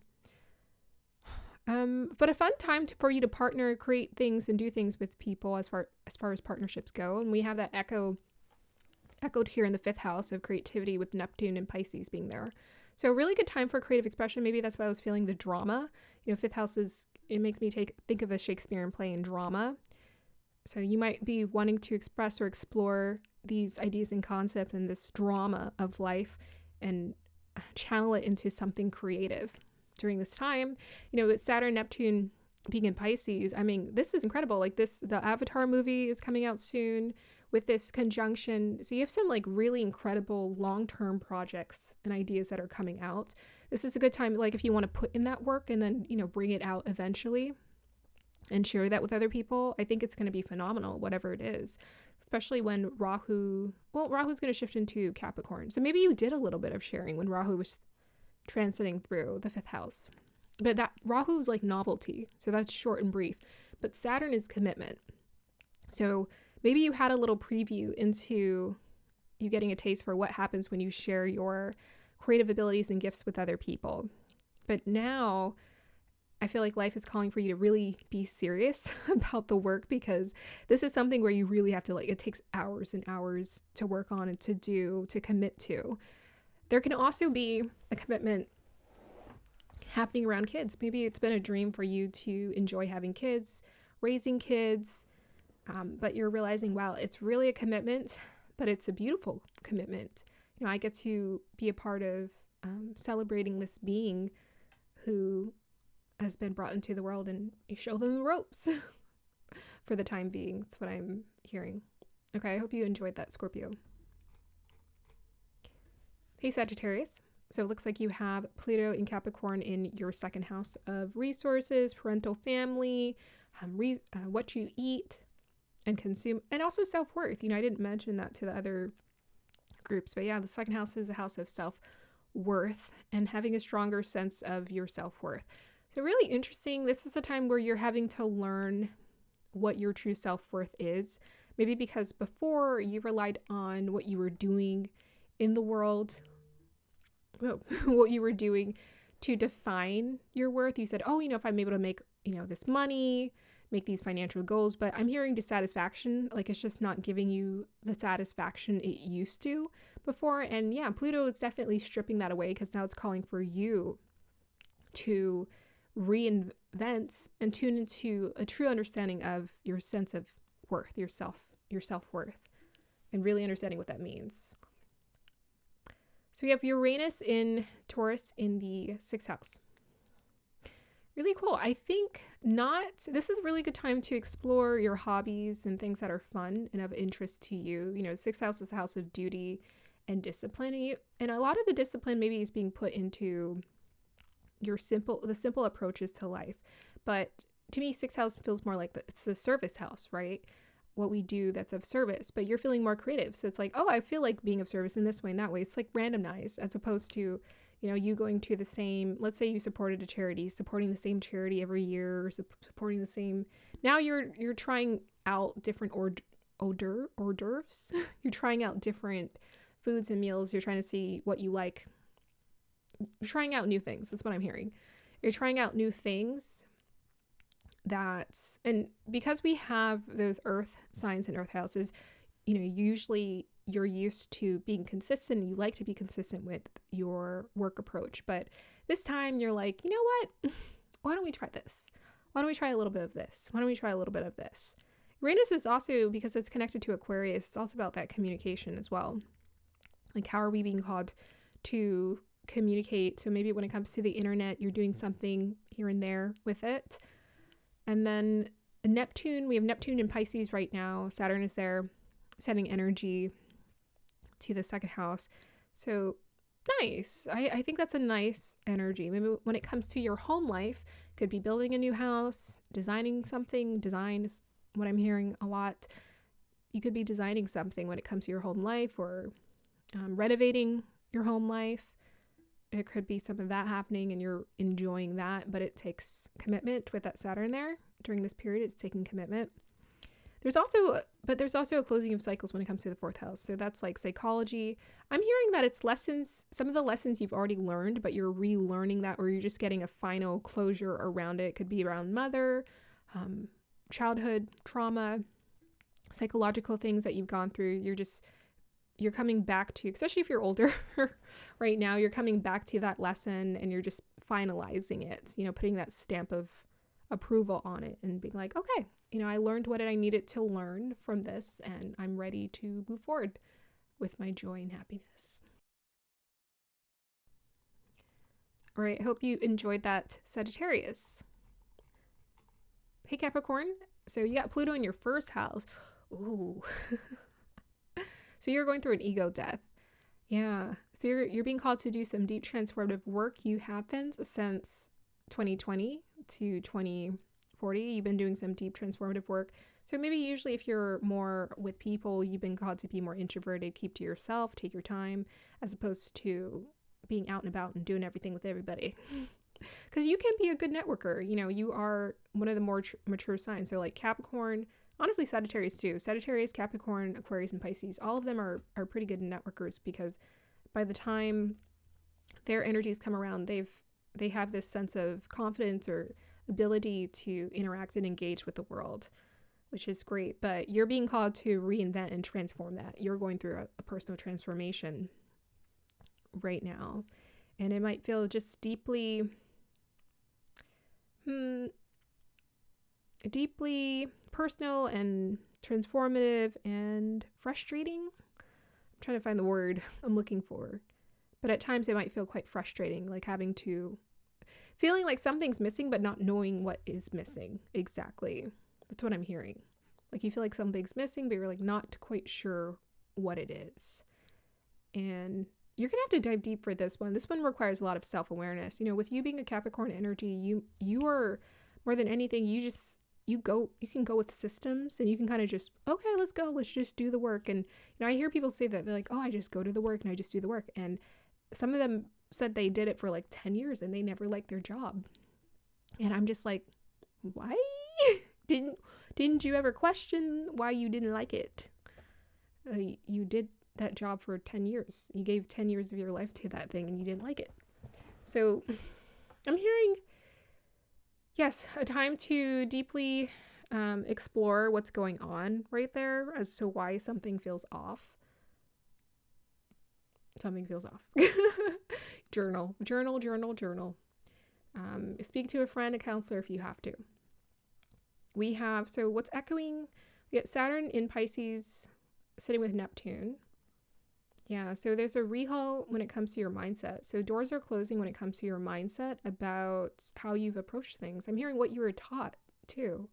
But a fun time for you to partner, create things, and do things with people as far as partnerships go. And we have that echoed here in the 5th house of creativity with Neptune and Pisces being there. So a really good time for creative expression. Maybe that's why I was feeling the drama. 5th house it makes me think of a Shakespearean play and drama. So you might be wanting to express or explore these ideas and concepts and this drama of life and channel it into something creative during this time. With Saturn, Neptune being in Pisces, I mean, this is incredible. Like the Avatar movie is coming out soon with this conjunction. So you have some like really incredible long-term projects and ideas that are coming out. This is a good time, like if you want to put in that work and then, bring it out eventually and share that with other people. I think it's going to be phenomenal, whatever it is, especially when Rahu's going to shift into Capricorn. So maybe you did a little bit of sharing when Rahu was transiting through the 5th house. But that Rahu is like novelty. So that's short and brief. But Saturn is commitment. So maybe you had a little preview into you getting a taste for what happens when you share your creative abilities and gifts with other people. But now I feel like life is calling for you to really be serious about the work, because this is something where you really have to it takes hours and hours to work on and to commit to. There can also be a commitment happening around kids. Maybe it's been a dream for you to enjoy having kids, raising kids, but you're realizing, wow, it's really a commitment, but it's a beautiful commitment. I get to be a part of celebrating this being who has been brought into the world, and you show them the ropes for the time being. That's what I'm hearing. Okay, I hope you enjoyed that, Scorpio. Hey, Sagittarius. So it looks like you have Pluto in Capricorn in your 2nd house of resources, parental family, what you eat and consume, and also self-worth. I didn't mention that to the other groups, but yeah, the 2nd house is a house of self-worth and having a stronger sense of your self-worth. So really interesting. This is a time where you're having to learn what your true self-worth is. Maybe because before you relied on what you were doing in the world, what you were doing to define your worth. You said, oh, if I'm able to make, this money, make these financial goals, but I'm hearing dissatisfaction. Like it's just not giving you the satisfaction it used to before. And yeah, Pluto is definitely stripping that away because now it's calling for you to reinvent and tune into a true understanding of your sense of worth, your self-worth, and really understanding what that means. So we have Uranus in Taurus in the 6th house. Really cool. I think this is a really good time to explore your hobbies and things that are fun and of interest to you. The 6th house is the house of duty and discipline. And a lot of the discipline maybe is being put into the simple approaches to life. But to me, 6th house feels more like it's the service house, right? What we do that's of service, but you're feeling more creative. So it's like, oh, I feel like being of service in this way and that way. It's like randomized as opposed to, you going to the same, let's say you supported a charity, supporting the same charity every year, supporting the same. Now you're trying out different hors d'oeuvres. You're trying out different foods and meals. You're trying to see what you like. You're trying out new things. That's what I'm hearing. You're trying out new things. And because we have those earth signs and earth houses, usually you're used to being consistent and you like to be consistent with your work approach. But this time you're like, you know what? Why don't we try this? Why don't we try a little bit of this? Why don't we try a little bit of this? Uranus is also, because it's connected to Aquarius, it's also about that communication as well. Like, how are we being called to communicate? So maybe when it comes to the internet, you're doing something here and there with it. And then Neptune, we have Neptune in Pisces right now. Saturn is there, sending energy to the 2nd house. So nice. I think that's a nice energy. Maybe when it comes to your home life, could be building a new house, designing something. Design is what I'm hearing a lot. You could be designing something when it comes to your home life, or renovating your home life. It could be some of that happening and you're enjoying that, but it takes commitment with that Saturn there. During this period, it's taking commitment. There's also a closing of cycles when it comes to the 4th house. So that's like psychology. I'm hearing that it's lessons, some of the lessons you've already learned, but you're relearning that, or you're just getting a final closure around it. It could be around mother, childhood trauma, psychological things that you've gone through. You're coming back to, especially if you're older right now, you're coming back to that lesson and you're just finalizing it, putting that stamp of approval on it and being like, okay, I learned what I needed to learn from this and I'm ready to move forward with my joy and happiness. All right, I hope you enjoyed that, Sagittarius. Hey, Capricorn. So you got Pluto in your 1st house. Ooh. So you're going through an ego death. Yeah. So you're being called to do some deep transformative work. You haven't since 2020 to 2040. You've been doing some deep transformative work. So maybe usually if you're more with people, you've been called to be more introverted, keep to yourself, take your time, as opposed to being out and about and doing everything with everybody. Because you can be a good networker. You are one of the more mature signs. So like Capricorn, honestly, Sagittarius too. Sagittarius, Capricorn, Aquarius, and Pisces, all of them are pretty good networkers because by the time their energies come around, they have this sense of confidence or ability to interact and engage with the world, which is great. But you're being called to reinvent and transform that. You're going through a personal transformation right now. And it might feel just deeply personal and transformative and frustrating. I'm trying to find the word I'm looking for. But at times it might feel quite frustrating, like feeling like something's missing, but not knowing what is missing exactly. That's what I'm hearing. Like you feel like something's missing, but you're like not quite sure what it is. And you're going to have to dive deep for this one. This one requires a lot of self-awareness. With you being a Capricorn energy, you are more than anything, you can go with systems and you can kind of just, okay, let's go. Let's just do the work. And, I hear people say that they're like, oh, I just go to the work and I just do the work. And some of them said they did it for like 10 years and they never liked their job. And I'm just like, why? Didn't you ever question why you didn't like it? You did that job for 10 years. You gave 10 years of your life to that thing and you didn't like it. So I'm hearing, yes, a time to deeply explore what's going on right there as to why something feels off. Something feels off. Journal. Speak to a friend, a counselor if you have to. We have, so what's echoing? We get Saturn in Pisces sitting with Neptune. Yeah, so there's a rehaul when it comes to your mindset. So doors are closing when it comes to your mindset about how you've approached things. I'm hearing what you were taught too.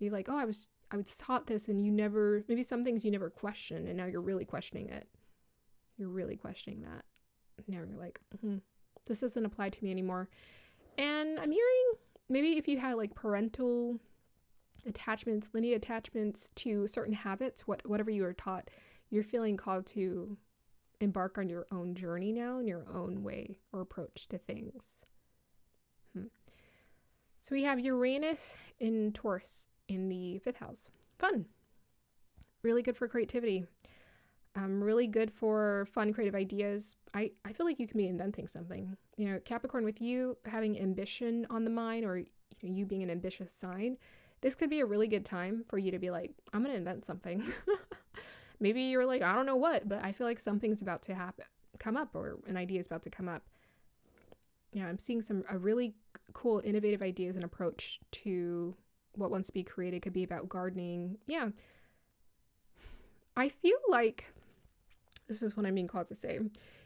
You're like, oh, I was taught this, and you never, maybe some things you never questioned, and now you're really questioning it. You're really questioning that. Now you're like, this doesn't apply to me anymore. And I'm hearing maybe if you had like parental attachments, linear attachments to certain habits, whatever you were taught, you're feeling called to embark on your own journey now in your own way or approach to things. So we have Uranus in Taurus in the 5th house. Fun. Really good for creativity. Really good for fun, creative ideas. I feel like you can be inventing something. You know, Capricorn, with you having ambition on the mind, or you being an ambitious sign, this could be a really good time for you to be like, I'm going to invent something. Maybe you're like, I don't know what, but I feel like something's about to come up, or an idea is about to come up. Yeah, I'm seeing a really cool, innovative ideas and approach to what wants to be created. Could be about gardening. Yeah. I feel like this is what I'm being called to say.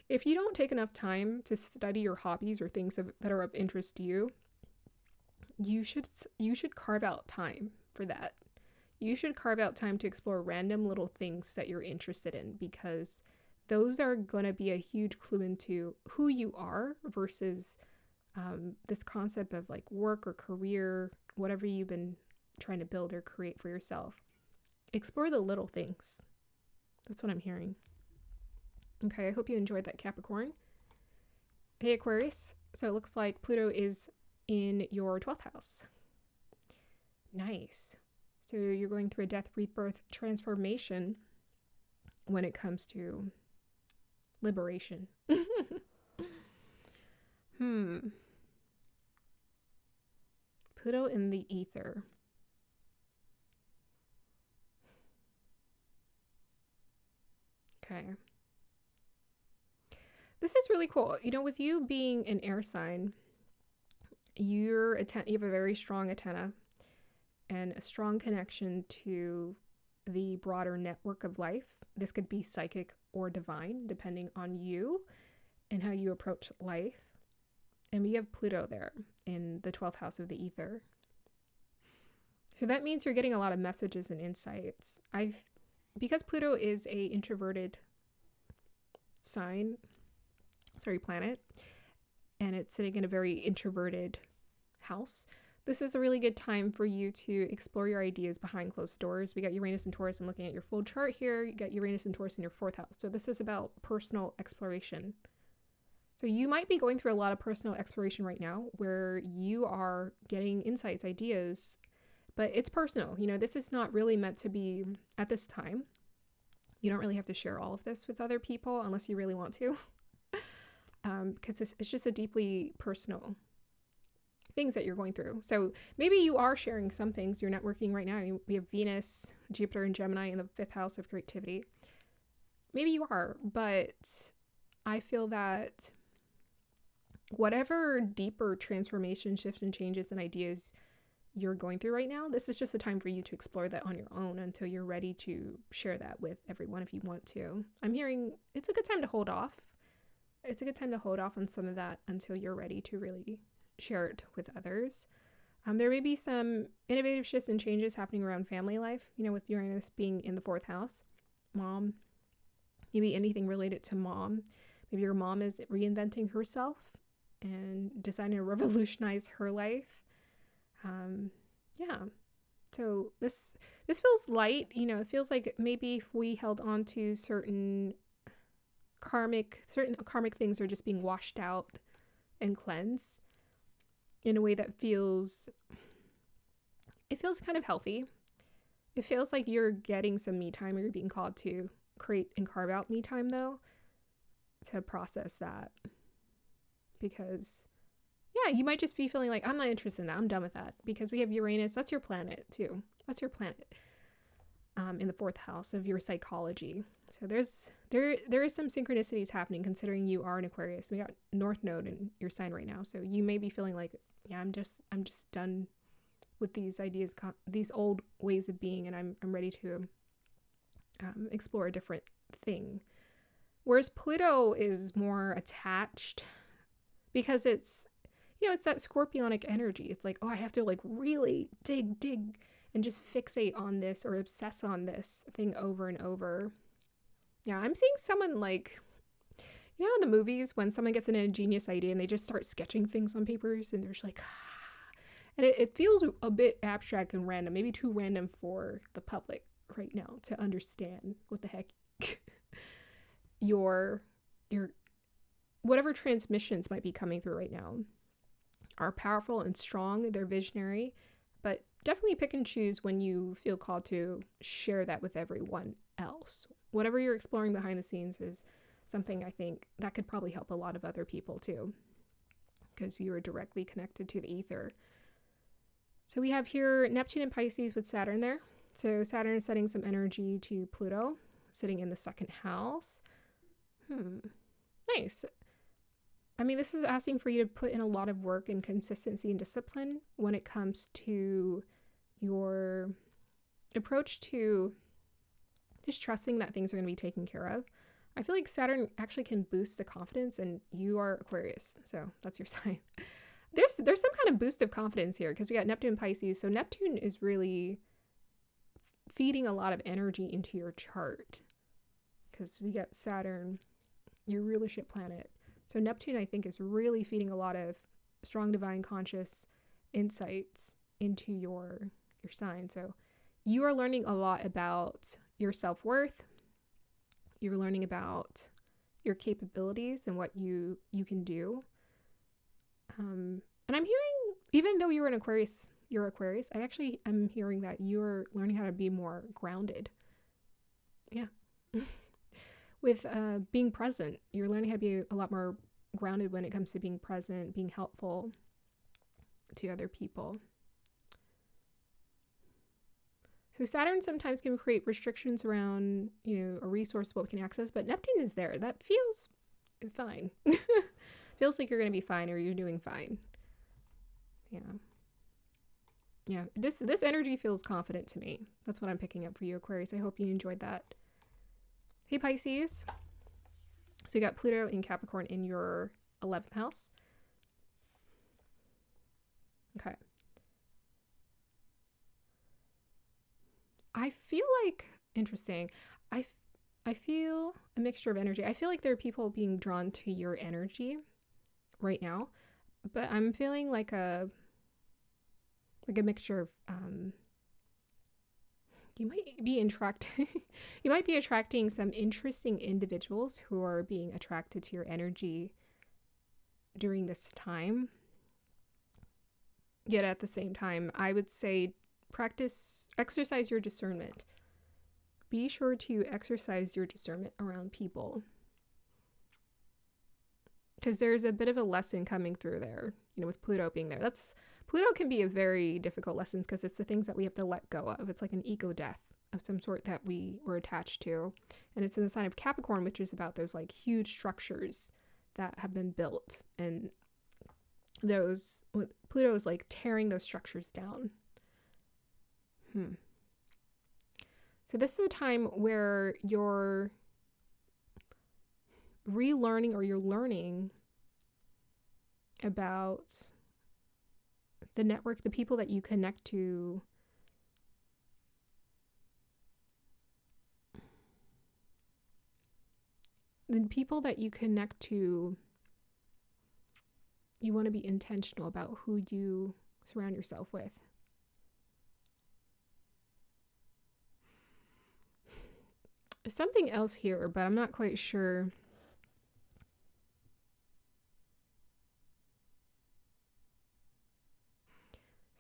If you don't take enough time to study your hobbies or things that are of interest to you, you should carve out time for that. You should carve out time to explore random little things that you're interested in, because those are going to be a huge clue into who you are versus this concept of like work or career, whatever you've been trying to build or create for yourself. Explore the little things. That's what I'm hearing. Okay, I hope you enjoyed that, Capricorn. Hey, Aquarius. So it looks like Pluto is in your 12th house. Nice. So you're going through a death, rebirth, transformation when it comes to liberation. Pluto in the ether. Okay. This is really cool. You know, with you being an air sign, you have a very strong antenna and a strong connection to the broader network of life. This could be psychic or divine, depending on you and how you approach life. And we have Pluto there in the 12th house of the ether. So that means you're getting a lot of messages and insights. Because Pluto is a introverted planet, and it's sitting in a very introverted house, this is a really good time for you to explore your ideas behind closed doors. We got Uranus and Taurus. I'm looking at your full chart here. You got Uranus and Taurus in your 4th house. So this is about personal exploration. So you might be going through a lot of personal exploration right now where you are getting insights, ideas, but it's personal. You know, this is not really meant to be at this time. You don't really have to share all of this with other people unless you really want to, because it's just a deeply personal things that you're going through. So maybe you are sharing some things. You're networking right now. We have Venus, Jupiter, and Gemini in the 5th house of creativity. Maybe you are, but I feel that whatever deeper transformation, shift, and changes and ideas you're going through right now, this is just a time for you to explore that on your own until you're ready to share that with everyone if you want to. I'm hearing it's a good time to hold off. It's a good time to hold off on some of that until you're ready to really share it with others. There may be some innovative shifts and changes happening around family life, you know, with Uranus being in the 4th house. Mom, maybe anything related to mom. Maybe your mom is reinventing herself and deciding to revolutionize her life. Yeah. So this feels light. You know, it feels like maybe if we held on to certain karmic things are just being washed out and cleansed. in a way that feels kind of healthy. It feels like you're getting some me time, or you're being called to create and carve out me time, though, to process that. Because, yeah, you might just be feeling like, I'm not interested in that. I'm done with that. Because we have Uranus. That's your planet, too. That's your planet in the 4th house of your psychology. So there is some synchronicities happening, considering you are an Aquarius. We got North Node in your sign right now. So you may be feeling like, yeah, I'm just done with these ideas, these old ways of being, and I'm ready to explore a different thing. Whereas Pluto is more attached, because it's, it's that scorpionic energy. It's like, oh, I have to like really dig and just fixate on this or obsess on this thing over and over. Yeah, I'm seeing someone like, in the movies when someone gets an ingenious idea and they just start sketching things on papers, and they're just like, and it feels a bit abstract and random, maybe too random for the public right now to understand what the heck your whatever transmissions might be coming through right now are powerful and strong. They're visionary, but definitely pick and choose when you feel called to share that with everyone else. Whatever you're exploring behind the scenes is something I think that could probably help a lot of other people too, because you are directly connected to the ether. So we have here Neptune and Pisces with Saturn there. So Saturn is setting some energy to Pluto, sitting in the 2nd house. Nice. I mean, this is asking for you to put in a lot of work and consistency and discipline when it comes to your approach to just trusting that things are going to be taken care of. I feel like Saturn actually can boost the confidence, and you are Aquarius, so that's your sign. There's some kind of boost of confidence here, because we got Neptune and Pisces. So Neptune is really feeding a lot of energy into your chart, because we got Saturn, your rulership planet. So Neptune, I think, is really feeding a lot of strong divine conscious insights into your sign. So you are learning a lot about your self-worth. You're learning about your capabilities and what you can do. And I'm hearing, even though you're Aquarius, I actually am hearing that you're learning how to be more grounded. Yeah. With being present, you're learning how to be a lot more grounded when it comes to being present, being helpful to other people. So Saturn sometimes can create restrictions around, a resource, what we can access, but Neptune is there. That feels fine. Feels like you're going to be fine, or you're doing fine. Yeah. This energy feels confident to me. That's what I'm picking up for you, Aquarius. I hope you enjoyed that. Hey, Pisces. So you got Pluto in Capricorn in your 11th house. Okay. I feel like, interesting. I feel a mixture of energy. I feel like there are people being drawn to your energy right now, but I'm feeling like a mixture of you might be attracting some interesting individuals who are being attracted to your energy during this time. Yet at the same time, I would say exercise your discernment. Be sure to exercise your discernment around people, because there's a bit of a lesson coming through there, with Pluto being there. Pluto can be a very difficult lesson, because it's the things that we have to let go of. It's like an ego death of some sort that we were attached to. And it's in the sign of Capricorn, which is about those like huge structures that have been built. And Pluto is like tearing those structures down. So this is a time where you're relearning, or you're learning about the network, the people that you connect to. The people that you connect to, you want to be intentional about who you surround yourself with. Something else here, but I'm not quite sure.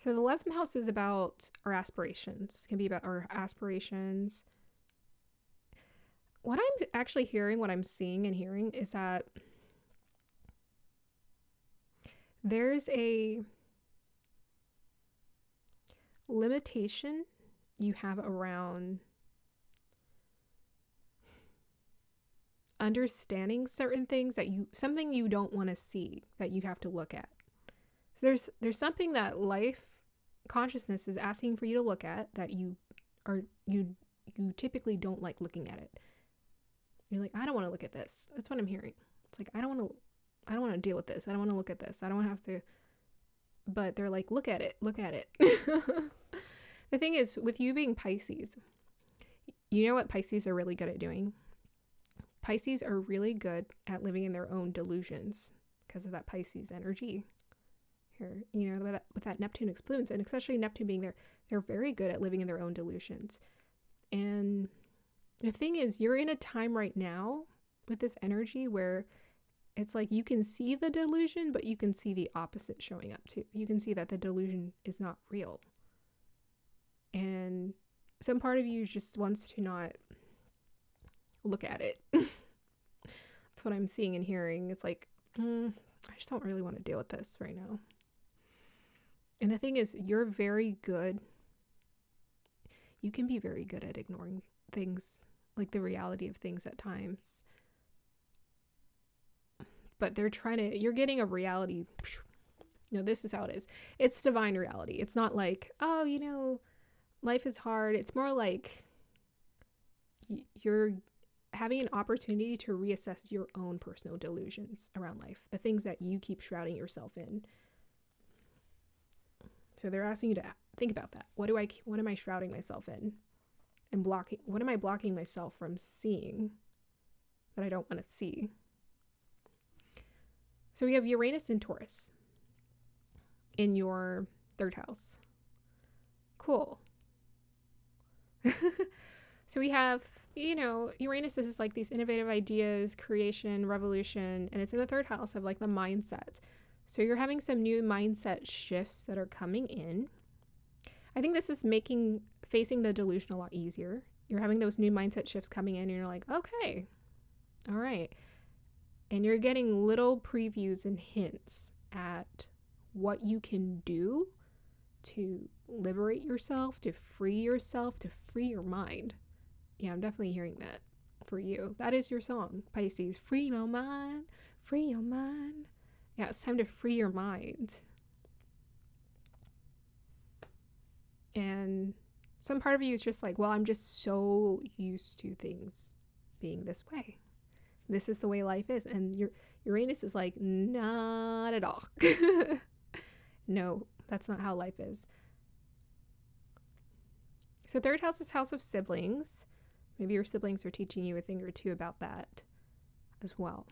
So the 11th house is about our aspirations. It can be about our aspirations. What I'm actually hearing, what I'm seeing and hearing is that there's a limitation you have around understanding certain things that something you don't want to see that you have to look at. So there's something that life consciousness is asking for you to look at that you typically don't like looking at it. You're like, I don't want to look at this. That's what I'm hearing. It's like, I don't want to deal with this. I don't want to look at this. I don't want to have to, but they're like, look at it. The thing is, with you being Pisces, you know what Pisces are really good at doing? Pisces are really good at living in their own delusions because of that Pisces energy here, you know, with that Neptune influence, and especially Neptune being there, they're very good at living in their own delusions. And the thing is, you're in a time right now with this energy where it's like you can see the delusion, but you can see the opposite showing up too. You can see that the delusion is not real. And some part of you just wants to not look at it. That's what I'm seeing and hearing. It's like, I just don't really want to deal with this right now. And the thing is, you're very good. You can be very good at ignoring things, like the reality of things at times. But you're getting a reality. No, this is how it is. It's divine reality. It's not like, oh, you know, life is hard. It's more like you're having an opportunity to reassess your own personal delusions around life, the things that you keep shrouding yourself in. So they're asking you to think about that. What am I shrouding myself in and blocking? What am I blocking myself from seeing that I don't want to see? So we have Uranus and Taurus in your 3rd house. Cool. So we have, you know, Uranus is like these innovative ideas, creation, revolution, and it's in the 3rd house of like the mindset. So you're having some new mindset shifts that are coming in. I think this is facing the delusion a lot easier. You're having those new mindset shifts coming in and you're like, okay, all right. And you're getting little previews and hints at what you can do to liberate yourself, to free your mind. Yeah, I'm definitely hearing that for you. That is your song, Pisces. Free your mind, free your mind. Yeah, it's time to free your mind. And some part of you is just like, well, I'm just so used to things being this way. This is the way life is. And your Uranus is like, not at all. No, that's not how life is. So 3rd house is house of siblings. Maybe your siblings are teaching you a thing or two about that as well.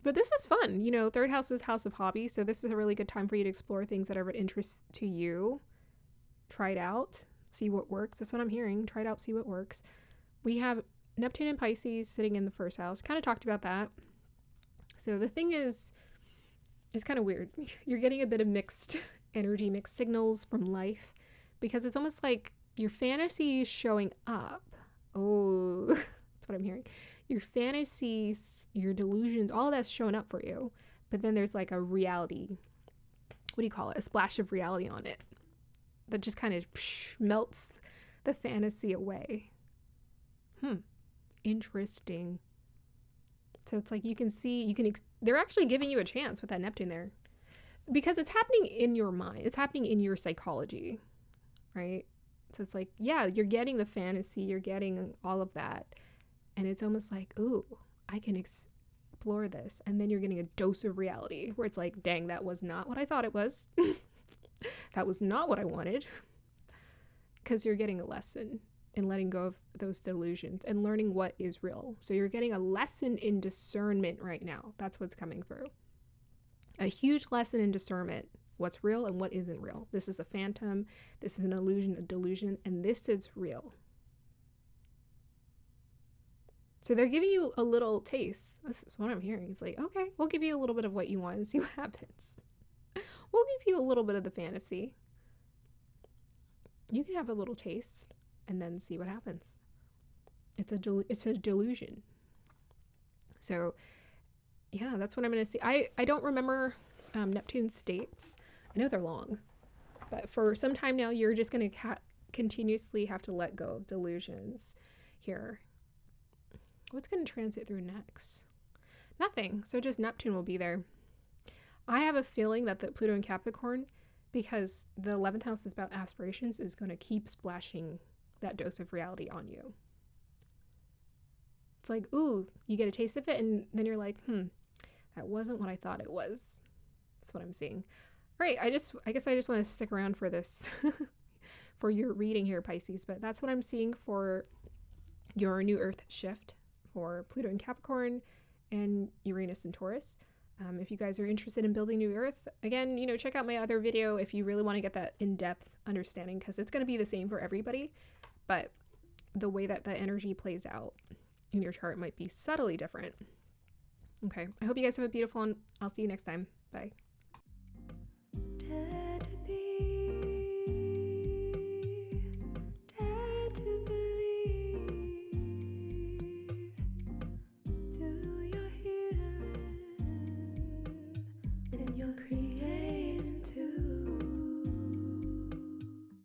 But this is fun. You know, 3rd house is house of hobbies. So this is a really good time for you to explore things that are of interest to you. Try it out. See what works. That's what I'm hearing. Try it out. See what works. We have Neptune and Pisces sitting in the 1st house. Kind of talked about that. So the thing is, it's kind of weird. You're getting a bit of mixed energy, mixed signals from life, because it's almost like your fantasy is showing up. Oh, that's what I'm hearing. Your fantasies, your delusions, all that's showing up for you. But then there's like a reality. What do you call it? A splash of reality on it that just kind of melts the fantasy away. Interesting. So it's like you can see, they're actually giving you a chance with that Neptune there. Because it's happening in your mind. It's happening in your psychology, right? So it's like, yeah, you're getting the fantasy. You're getting all of that. And it's almost like, ooh, I can explore this. And then you're getting a dose of reality where it's like, dang, that was not what I thought it was. That was not what I wanted. Because you're getting a lesson in letting go of those delusions and learning what is real. So you're getting a lesson in discernment right now. That's what's coming through. A huge lesson in discernment. What's real and what isn't real. This is a phantom. This is an illusion, a delusion, and this is real. So they're giving you a little taste. That's what I'm hearing. It's like, okay, we'll give you a little bit of what you want and see what happens. We'll give you a little bit of the fantasy. You can have a little taste and then see what happens. It's a delusion. So yeah, that's what I'm going to see. I don't remember Neptune's dates. I know they're long, but for some time now, you're just going to continuously have to let go of delusions here. What's going to transit through next? Nothing. So just Neptune will be there. I have a feeling that the Pluto and Capricorn, because the 11th house is about aspirations, is going to keep splashing that dose of reality on you. It's like, ooh, you get a taste of it, and then you're like, that wasn't what I thought it was. That's what I'm seeing. All right, I guess I just want to stick around for this, for your reading here, Pisces, but that's what I'm seeing for your new Earth shift for Pluto and Capricorn and Uranus and Taurus. If you guys are interested in building new Earth, again, check out my other video if you really want to get that in-depth understanding, because it's going to be the same for everybody, but the way that the energy plays out in your chart might be subtly different. Okay, I hope you guys have a beautiful one. I'll see you next time. Bye.